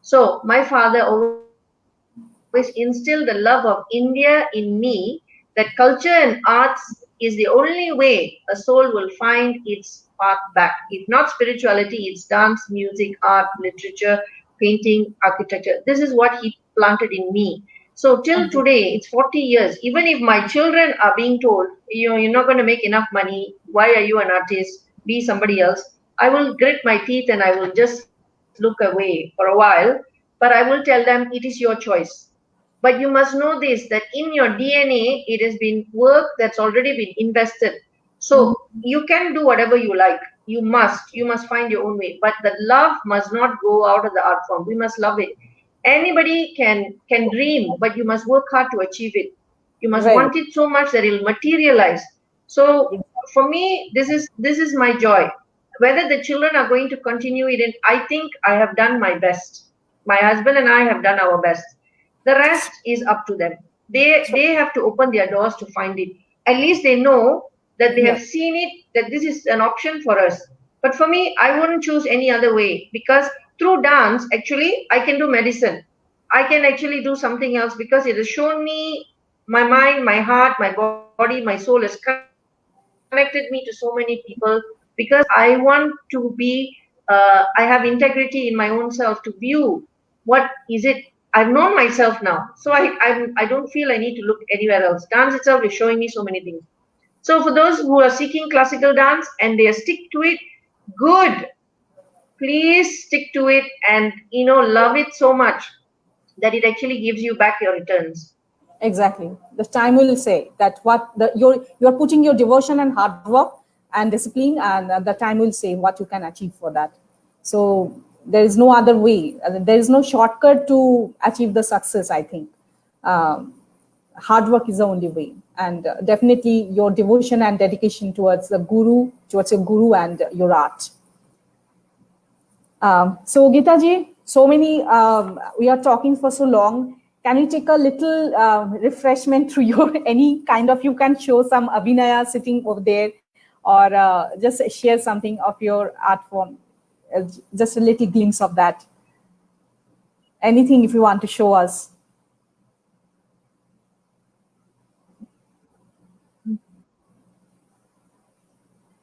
So my father always instilled the love of India in me, that culture and arts is the only way a soul will find its path back. If not spirituality, it's dance, music, art, literature, painting, architecture. This is what he planted in me. So till today, it's 40 years. Even if my children are being told, you're not going to make enough money, why are you an artist? Be somebody else. I will grit my teeth and I will just look away for a while. But I will tell them, it is your choice. But you must know this, that in your DNA, it has been work that's already been invested. So you can do whatever you like. You must find your own way. But the love must not go out of the art form. We must love it. Anybody can dream, but you must work hard to achieve it. You must want it so much that it will materialize. So for me, this is my joy. Whether the children are going to continue it, I think I have done my best. My husband and I have done our best. The rest is up to them. They have to open their doors to find it. At least they know that they have seen it, that this is an option for us. But for me, I wouldn't choose any other way, because through dance, actually, I can do medicine. I can actually do something else, because it has shown me my mind, my heart, my body, my soul has connected me to so many people, because I want to be, I have integrity in my own self to view what is it. I've known myself now. So I don't feel I need to look anywhere else. Dance itself is showing me so many things. So for those who are seeking classical dance and they stick to it, good. Please stick to it and, love it so much that it actually gives you back your returns. Exactly. The time will say that you're putting your devotion and hard work and discipline, and the time will say what you can achieve for that. So there is no other way. There is no shortcut to achieve the success, I think. Hard work is the only way. And definitely your devotion and dedication towards your guru and your art. So Geeta ji, so many, we are talking for so long. Can you take a little refreshment through you can show some Abhinaya sitting over there, or just share something of your art form, just a little glimpse of that. Anything if you want to show us.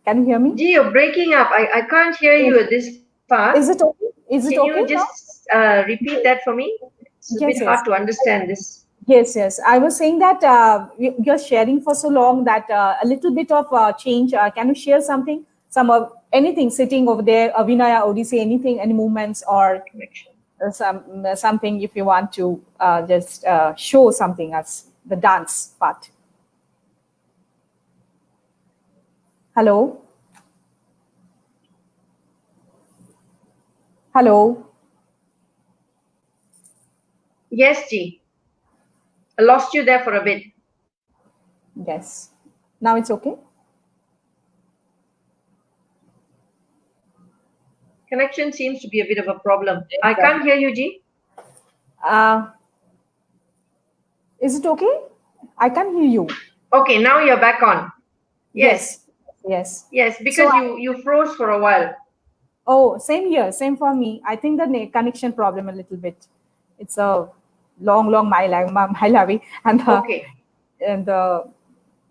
Can you hear me? Gee, you're breaking up. I can't hear you at this part. Is it okay? Can you just repeat that for me? It's a bit hard to understand this. Yes. I was saying that you're sharing for so long that a little bit of change. Can you share something? Anything sitting over there, Abhinaya, Odissi, anything, any movements or something if you want to just show something as the dance part. Hello? Hello? Yes, G. I lost you there for a bit. Yes. Now it's okay? Connection seems to be a bit of a problem. I can't hear you, G. Is it okay? I can hear you. Okay, now you're back on. Yes, because you froze for a while. Oh, same here, same for me. I think the connection problem a little bit. It's a long mile away, and the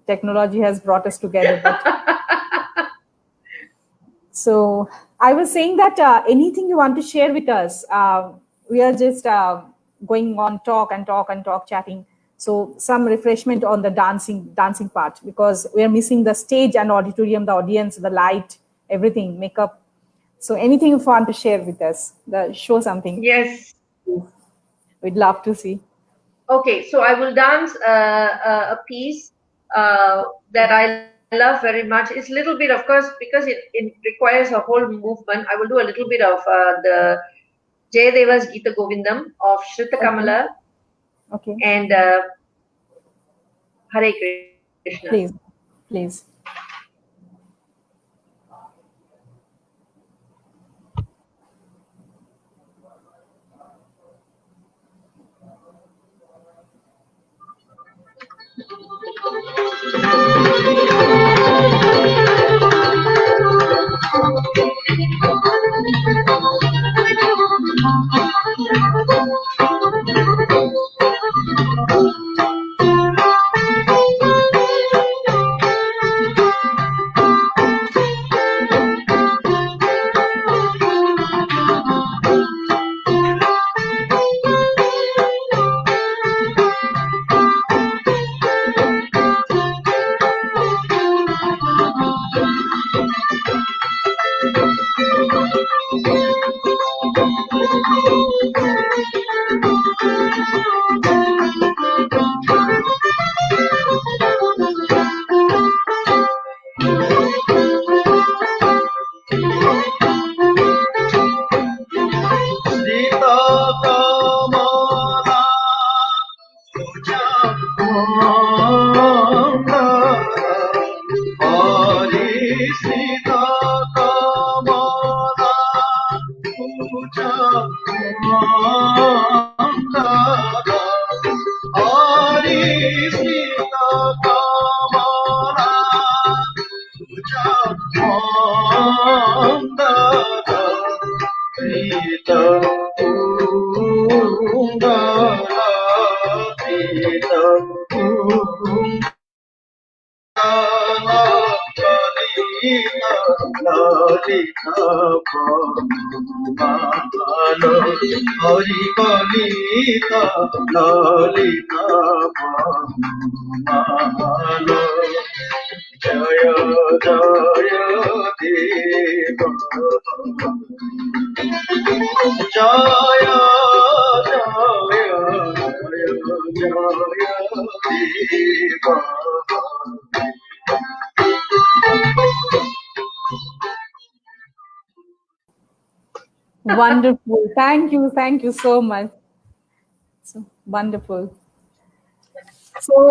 technology has brought us together. So I was saying that anything you want to share with us, we are just going on talk, chatting. So some refreshment on the dancing part, because we are missing the stage and auditorium, the audience, the light, everything, makeup. So anything you want to share with us, show something. Yes. We'd love to see. Okay, so I will dance a piece that I love very much. It's a little bit, of course, because it requires a whole movement. I will do a little bit of the Jayadeva's Geeta Govindam of Shrita Kamala. Okay. And Hare Krishna. Please. Wonderful. Thank you so much. So wonderful. So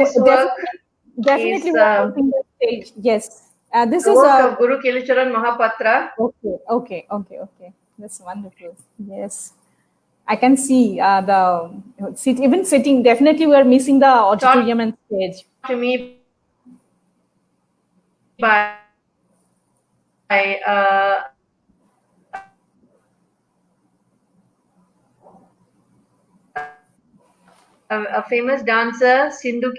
definitely we're on the stage. Yes. This is of Guru Kelucharan Mahapatra. Okay. That's wonderful. Yes. I can see even sitting. Definitely, we are missing the auditorium and stage. To me by a famous dancer, Sindhu.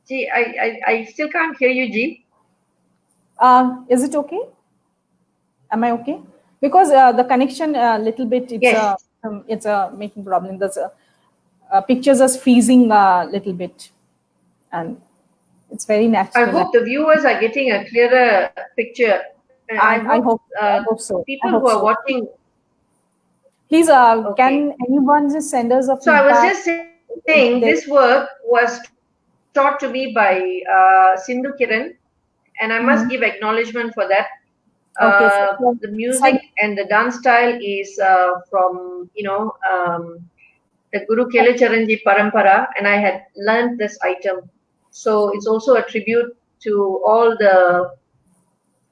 Gee, I still can't hear you, G. Is it okay? Am I okay? Because the connection a little bit, it's making problem. There's pictures are freezing a little bit, and it's very natural. I hope the viewers are getting a clearer picture. I hope so. People who are watching, please, can anyone just send us a feedback? So I was just saying, this work was taught to me by Sindhu Kiran, and I must give acknowledgement for that. The music and the dance style is from the Guru Kelucharanji Parampara, and I had learned this item. So it's also a tribute to all the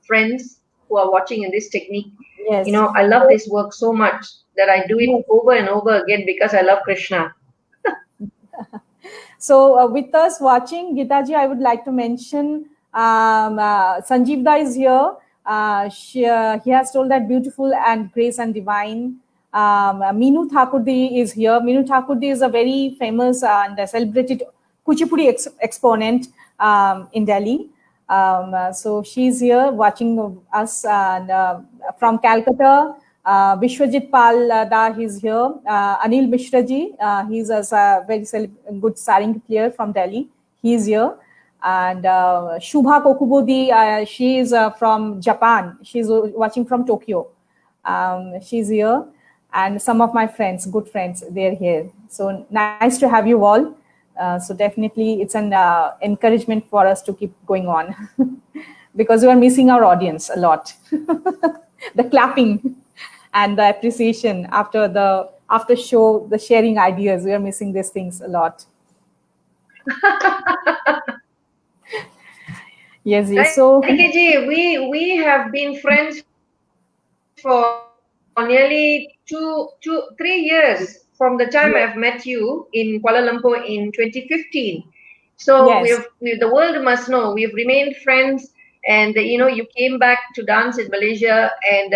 friends who are watching in this technique. Yes. I love this work so much that I do it over and over again because I love Krishna. So with us watching, Geetaji, I would like to mention Sanjeev Da is here. He has told that beautiful and grace and divine. Meenu Thakurdi is here. Meenu Thakurdi is a very famous and celebrated Kuchipudi exponent in Delhi. So she's here watching us from Calcutta. Vishwajit Pal Da, he's here. Anil Mishraji, he's a very good saring player from Delhi. He's here. And Shubha Kokubodi, she is from Japan. She's watching from Tokyo. She's here. And some of my friends, good friends, they're here. So nice to have you all. So definitely it's an encouragement for us to keep going on because we are missing our audience a lot. The clapping and the appreciation after show, the sharing ideas, we are missing these things a lot. Yes. So Nayanika, we have been friends for nearly 3 years from the time I've met you in Kuala Lumpur in 2015. So yes. the world must know we've remained friends, and you came back to dance in Malaysia, and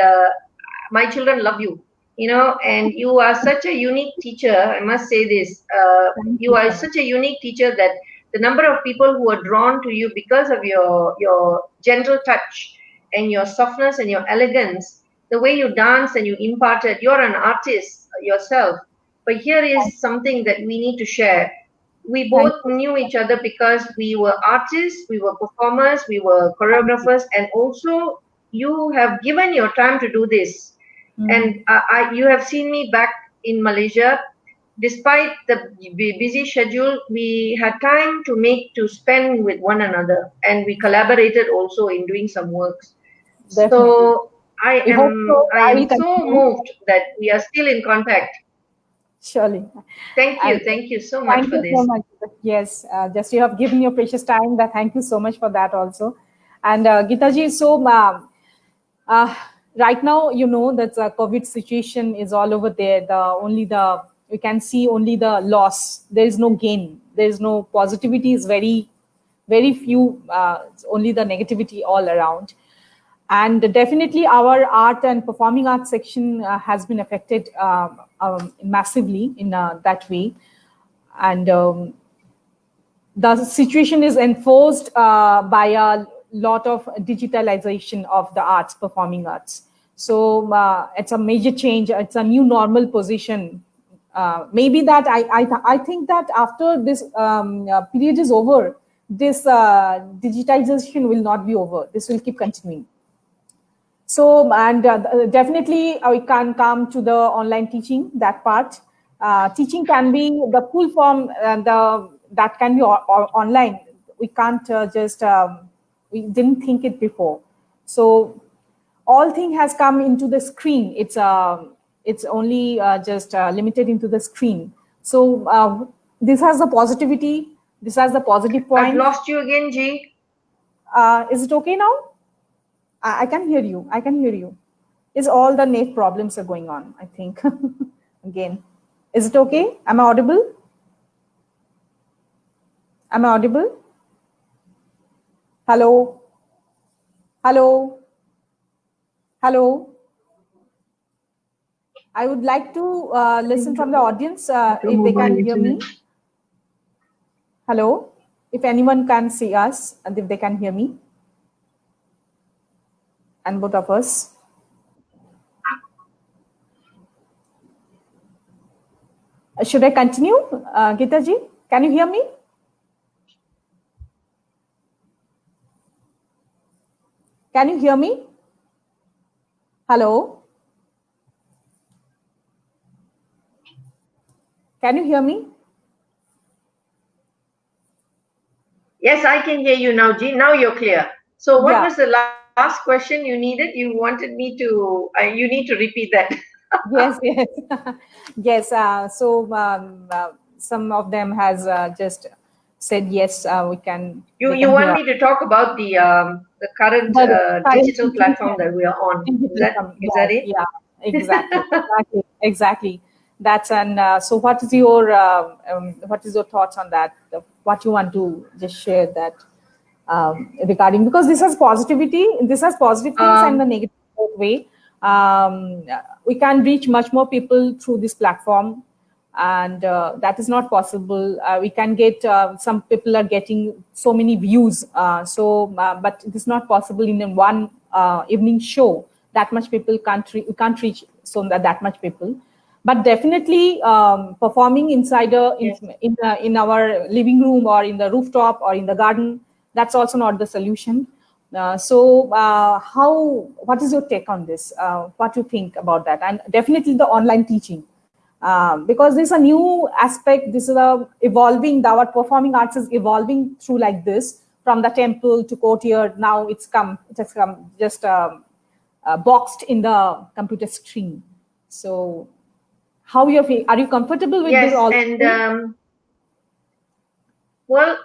my children love you. And you are such a unique teacher. I must say this. You are such a unique teacher that the number of people who are drawn to you because of your gentle touch and your softness and your elegance, the way you dance and you imparted, you're an artist yourself. But here is something that we need to share. We both knew each other because we were artists, we were performers, we were choreographers, and also you have given your time to do this. And you have seen me back in Malaysia. Despite the busy schedule, we had time to spend with one another, and we collaborated also in doing some works. Definitely. So I am so moved that we are still in contact. Surely. Thank you so much for this. So much. Yes, just you have given your precious time. Thank you so much for that also. And Geetaji, so right now, that the COVID situation is all over there. We can see only the loss. There is no gain. There is no positivity. Is very, very few. Only the negativity all around. And definitely our art and performing arts section has been affected massively in that way. And the situation is enforced by a lot of digitalization of the arts, performing arts. So it's a major change. It's a new normal position. Maybe that I think that after this period is over, this digitization will not be over. This will keep continuing. So, and definitely we can come to the online teaching, that part. Teaching can be the full form, that can be online. We can't we didn't think it before. So all thing has come into the screen. It's only just limited into the screen. So this has the positivity. This has the positive point. I've lost you again, G. Is it okay now? I can hear you. I can hear you. Is all the net problems are going on, I think. Again. Is it okay? Am I audible? Am I audible? Hello? Hello? Hello? I would like to listen from the audience if they can hear me. Hello? If anyone can see us and if they can hear me. And both of us. Should I continue, Geetaji? Can you hear me? Can you hear me? Hello? Can you hear me? Yes, I can hear you now, G. Now you're clear. So what was the last question you needed? You wanted me to, you need to repeat that. Yes. So some of them has just said, yes, we can. You want me to talk about the current digital platform that we are on. Is that it? Yeah, exactly. That's so what is your thoughts on that? What you want to just share that regarding, because this has positivity, this has positive things and the negative way. We can reach much more people through this platform, and that is not possible. We can get, some people are getting so many views, but it is not possible in one evening show. That much people we can't reach that much people. But definitely performing inside in our living room or in the rooftop or in the garden, that's also not the solution. What is your take on this? What do you think about that? And definitely the online teaching, because there's a new aspect. This is our performing arts is evolving through like this, from the temple to courtyard. Now it has come just boxed in the computer screen. So how are you comfortable with this? And well,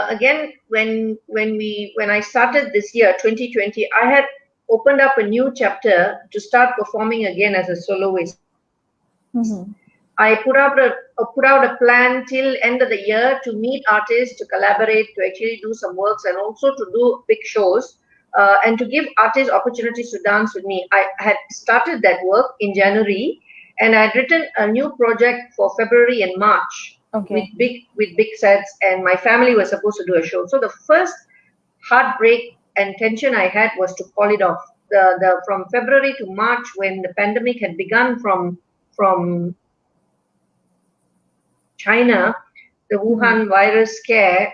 again, when I started this year, 2020, I had opened up a new chapter to start performing again as a soloist. I put out a plan till end of the year to meet artists, to collaborate, to actually do some works, and also to do big shows, and to give artists opportunities to dance with me. I had started that work in January, and I had written a new project for February and March. Okay. With big sets, and my family was supposed to do a show. So the first heartbreak and tension I had was to call it off. From February to March, when the pandemic had begun from China, the Wuhan virus scare,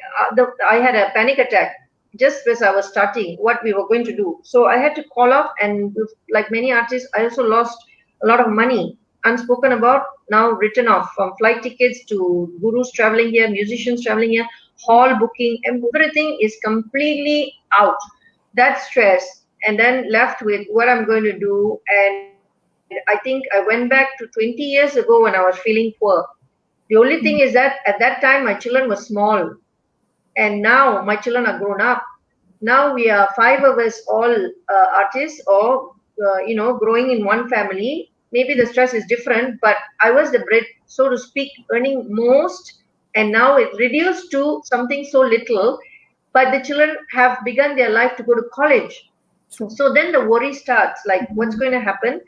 I had a panic attack just as I was starting what we were going to do. So I had to call off, and like many artists, I also lost a lot of money. Unspoken about, now written off, from flight tickets to gurus traveling here, musicians traveling here, hall booking, everything is completely out. That stress, and then left with what I'm going to do. And I think I went back to 20 years ago when I was feeling poor. The only thing is that at that time my children were small, and now my children are grown up. Now we are 5 of us, all artists, or growing in one family. Maybe the stress is different, but I was the bread, so to speak, earning most, and now it reduced to something so little, but the children have begun their life to go to college. True. So then the worry starts, like what's going to happen?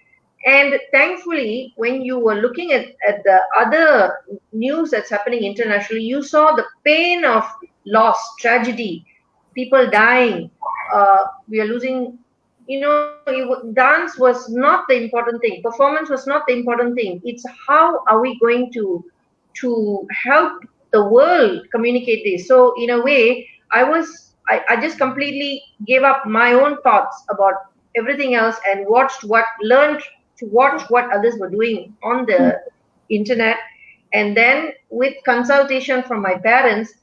And thankfully, when you were looking at the other news that's happening internationally, you saw the pain of loss, tragedy, people dying. We are losing. Dance was not the important thing. Performance was not the important thing. It's how are we going to help the world communicate this. So in a way, I just completely gave up my own thoughts about everything else and learned to watch what others were doing on the internet. And then with consultation from my parents,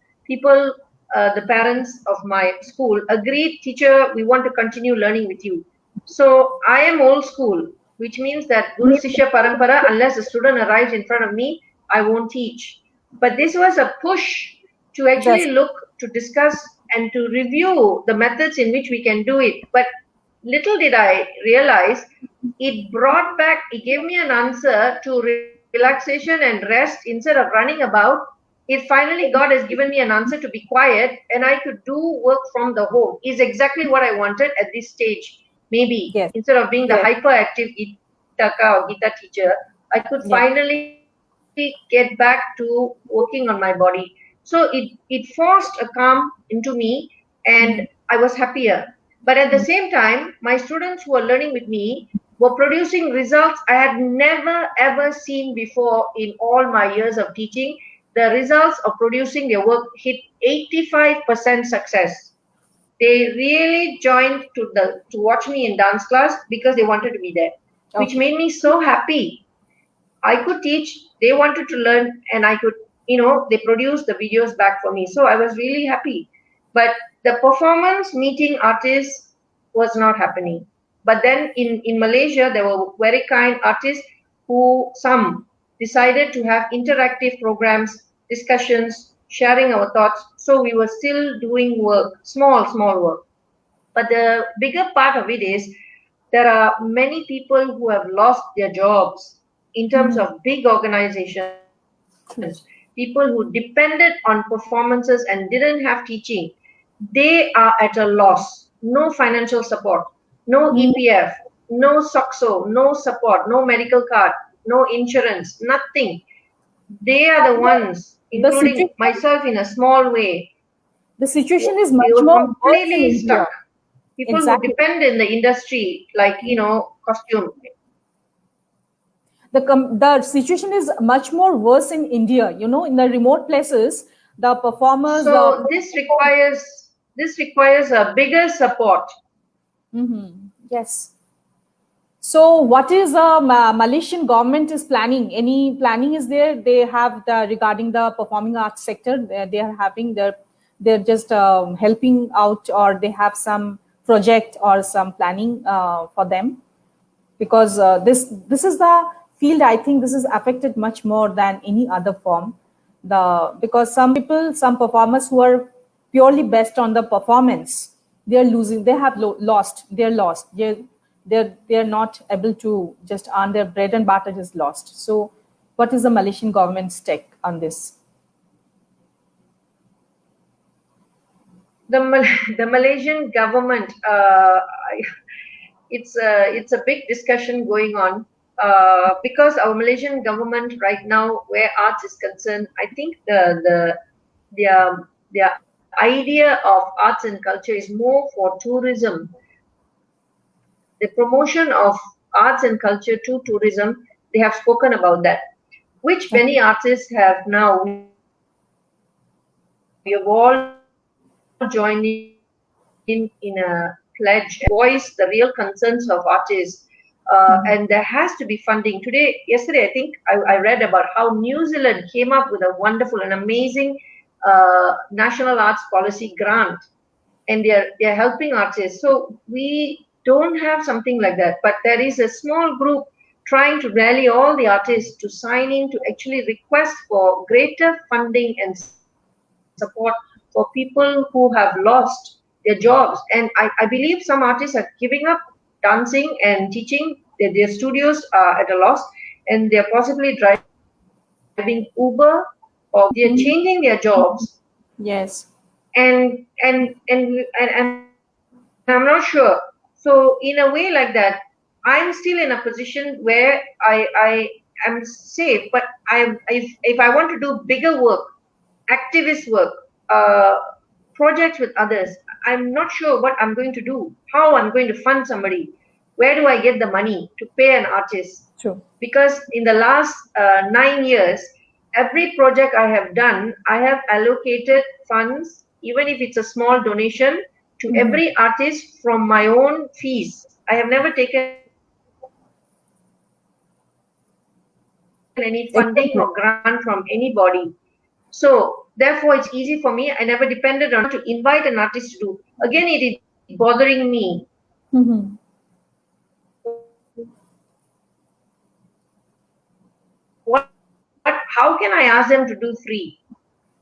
the parents of my school agreed, teacher, we want to continue learning with you. So I am old school, which means that Guru Sishya Parampara, unless a student arrives in front of me, I won't teach. But this was a push to actually look, to discuss, and to review the methods in which we can do it. But little did I realize, it gave me an answer to relaxation and rest instead of running about. It finally, God has given me an answer to be quiet, and I could do work from the home. Is exactly what I wanted at this stage. Maybe instead of being the hyperactive Gitaka or Gita teacher, I could finally get back to working on my body. So it forced a calm into me, and I was happier. But at the same time, my students who were learning with me were producing results I had never ever seen before in all my years of teaching. The results of producing their work hit 85% success. They really joined to watch me in dance class because they wanted to be there, which made me so happy. I could teach, they wanted to learn, and I could, they produced the videos back for me. So I was really happy. But the performance meeting artists was not happening. But then in Malaysia, there were very kind artists who some decided to have interactive programs, discussions, sharing our thoughts. So we were still doing work, small work. But the bigger part of it is there are many people who have lost their jobs in terms of big organizations, people who depended on performances and didn't have teaching. They are at a loss. No financial support, no EPF, no SOXO, no support, no medical card. no insurance, nothing. They are the ones, including myself in a small way. The situation is much more completely stuck. People who depend in the industry, like, costume. The situation is much more worse in India, in the remote places, the performers. So this requires a bigger support. Yes. So what is the Malaysian government is planning? Any planning is there? They have regarding the performing arts sector. They are having they're just helping out, or they have some project or some planning for them, because this is the field. I think this is affected much more than any other form. Because some performers who are purely based on the performance, they are losing. They have lost. They're lost. They're not able to just earn their bread and butter is lost. So what is the Malaysian government's take on this? The Malaysian government, it's a big discussion going on, because our Malaysian government right now, where arts is concerned, I think their idea of arts and culture is more for tourism. The promotion of arts and culture to tourism, they have spoken about that, which many artists have now. We have all joined in a pledge, voice the real concerns of artists, and there has to be funding. Yesterday, I think I read about how New Zealand came up with a wonderful and amazing national arts policy grant, and they're helping artists. So we don't have something like that, but there is a small group trying to rally all the artists to sign in to actually request for greater funding and support for people who have lost their jobs. And I believe some artists are giving up dancing and teaching. Their studios are at a loss, and they're possibly driving Uber, or they're changing their jobs. Yes. And I'm not sure. So in a way like that, I'm still in a position where I am safe. But if I want to do bigger work, activist work, projects with others, I'm not sure what I'm going to do, how I'm going to fund somebody, where do I get the money to pay an artist? True. Because in the last 9 years, every project I have done, I have allocated funds, even if it's a small donation, to every artist from my own fees. I have never taken any funding or grant from anybody. So therefore, it's easy for me. I never depended on to invite an artist to do. Again, it is bothering me. How can I ask them to do free?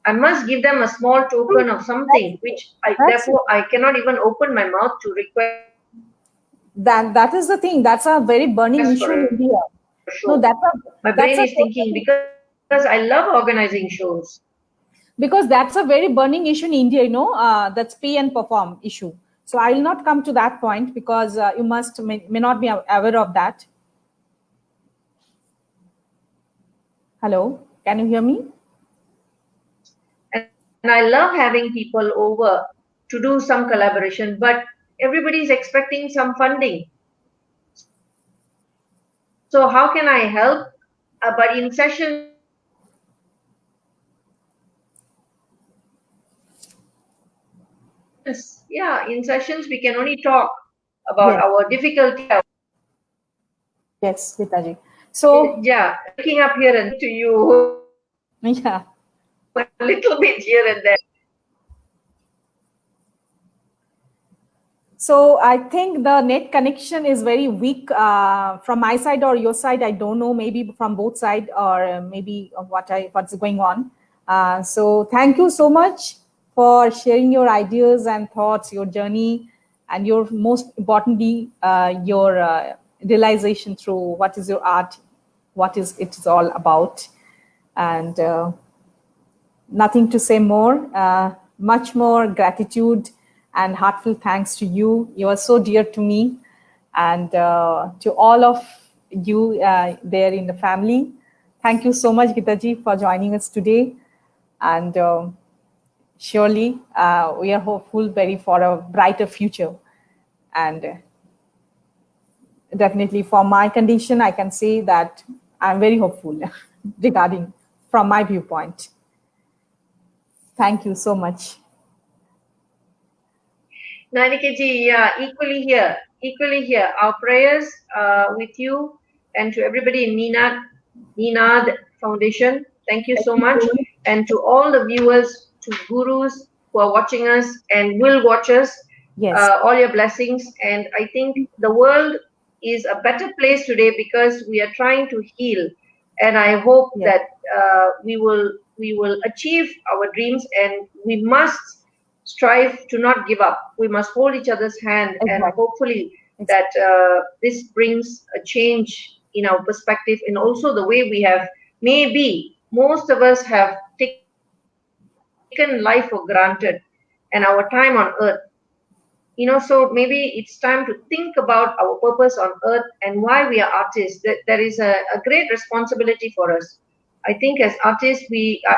I must give them a small token of something, which therefore I cannot even open my mouth to request. That is the thing. That's a very burning issue in India. No, my brain is thinking, because I love organizing shows. Because that's a very burning issue in India, that's pay and perform issue. So I will not come to that point, because you may not be aware of that. Hello, can you hear me? And I love having people over to do some collaboration, but everybody is expecting some funding. So how can I help? But in sessions, we can only talk about our difficulty. Yes, Vitaji. So looking up here and to you. Yeah. A little bit here and there. So I think the net connection is very weak from my side or your side. I don't know, maybe from both sides, or maybe what's going on. So thank you so much for sharing your ideas and thoughts, your journey, and your most importantly, your realization through what is your art, what is it all about. And nothing to say more, much more gratitude and heartfelt thanks to you. You are so dear to me, and to all of you there in the family. Thank you so much, Geeta-ji, for joining us today. And surely we are hopeful very for a brighter future. And definitely for my condition, I can say that I'm very hopeful regarding from my viewpoint. Thank you so much. Nayanika ji, yeah, equally here. Our prayers with you and to everybody in Ninad Foundation. Thank you so much. And to all the viewers, to gurus who are watching us and will watch us, all your blessings. And I think the world is a better place today because we are trying to heal. And I hope that we will achieve our dreams, and we must strive to not give up. We must hold each other's hand, and hopefully that this brings a change in our perspective, and also the way we have, maybe most of us have taken life for granted and our time on earth. So maybe it's time to think about our purpose on earth and why we are artists. That there is a great responsibility for us. I think as artists,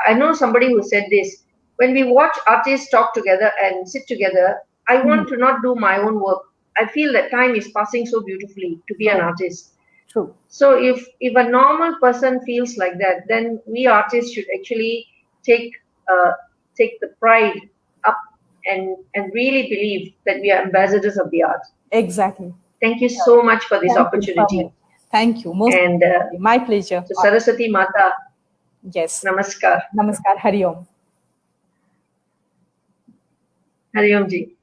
I know somebody who said this, when we watch artists talk together and sit together, I want to not do my own work. I feel that time is passing so beautifully to be an artist. True. So if a normal person feels like that, then we artists should actually take the pride up and really believe that we are ambassadors of the art. Exactly. Thank you so much for this opportunity. Thank you. My pleasure. To Saraswati Mata. Yes. Namaskar. Namaskar. Hari Om. Hari Om ji.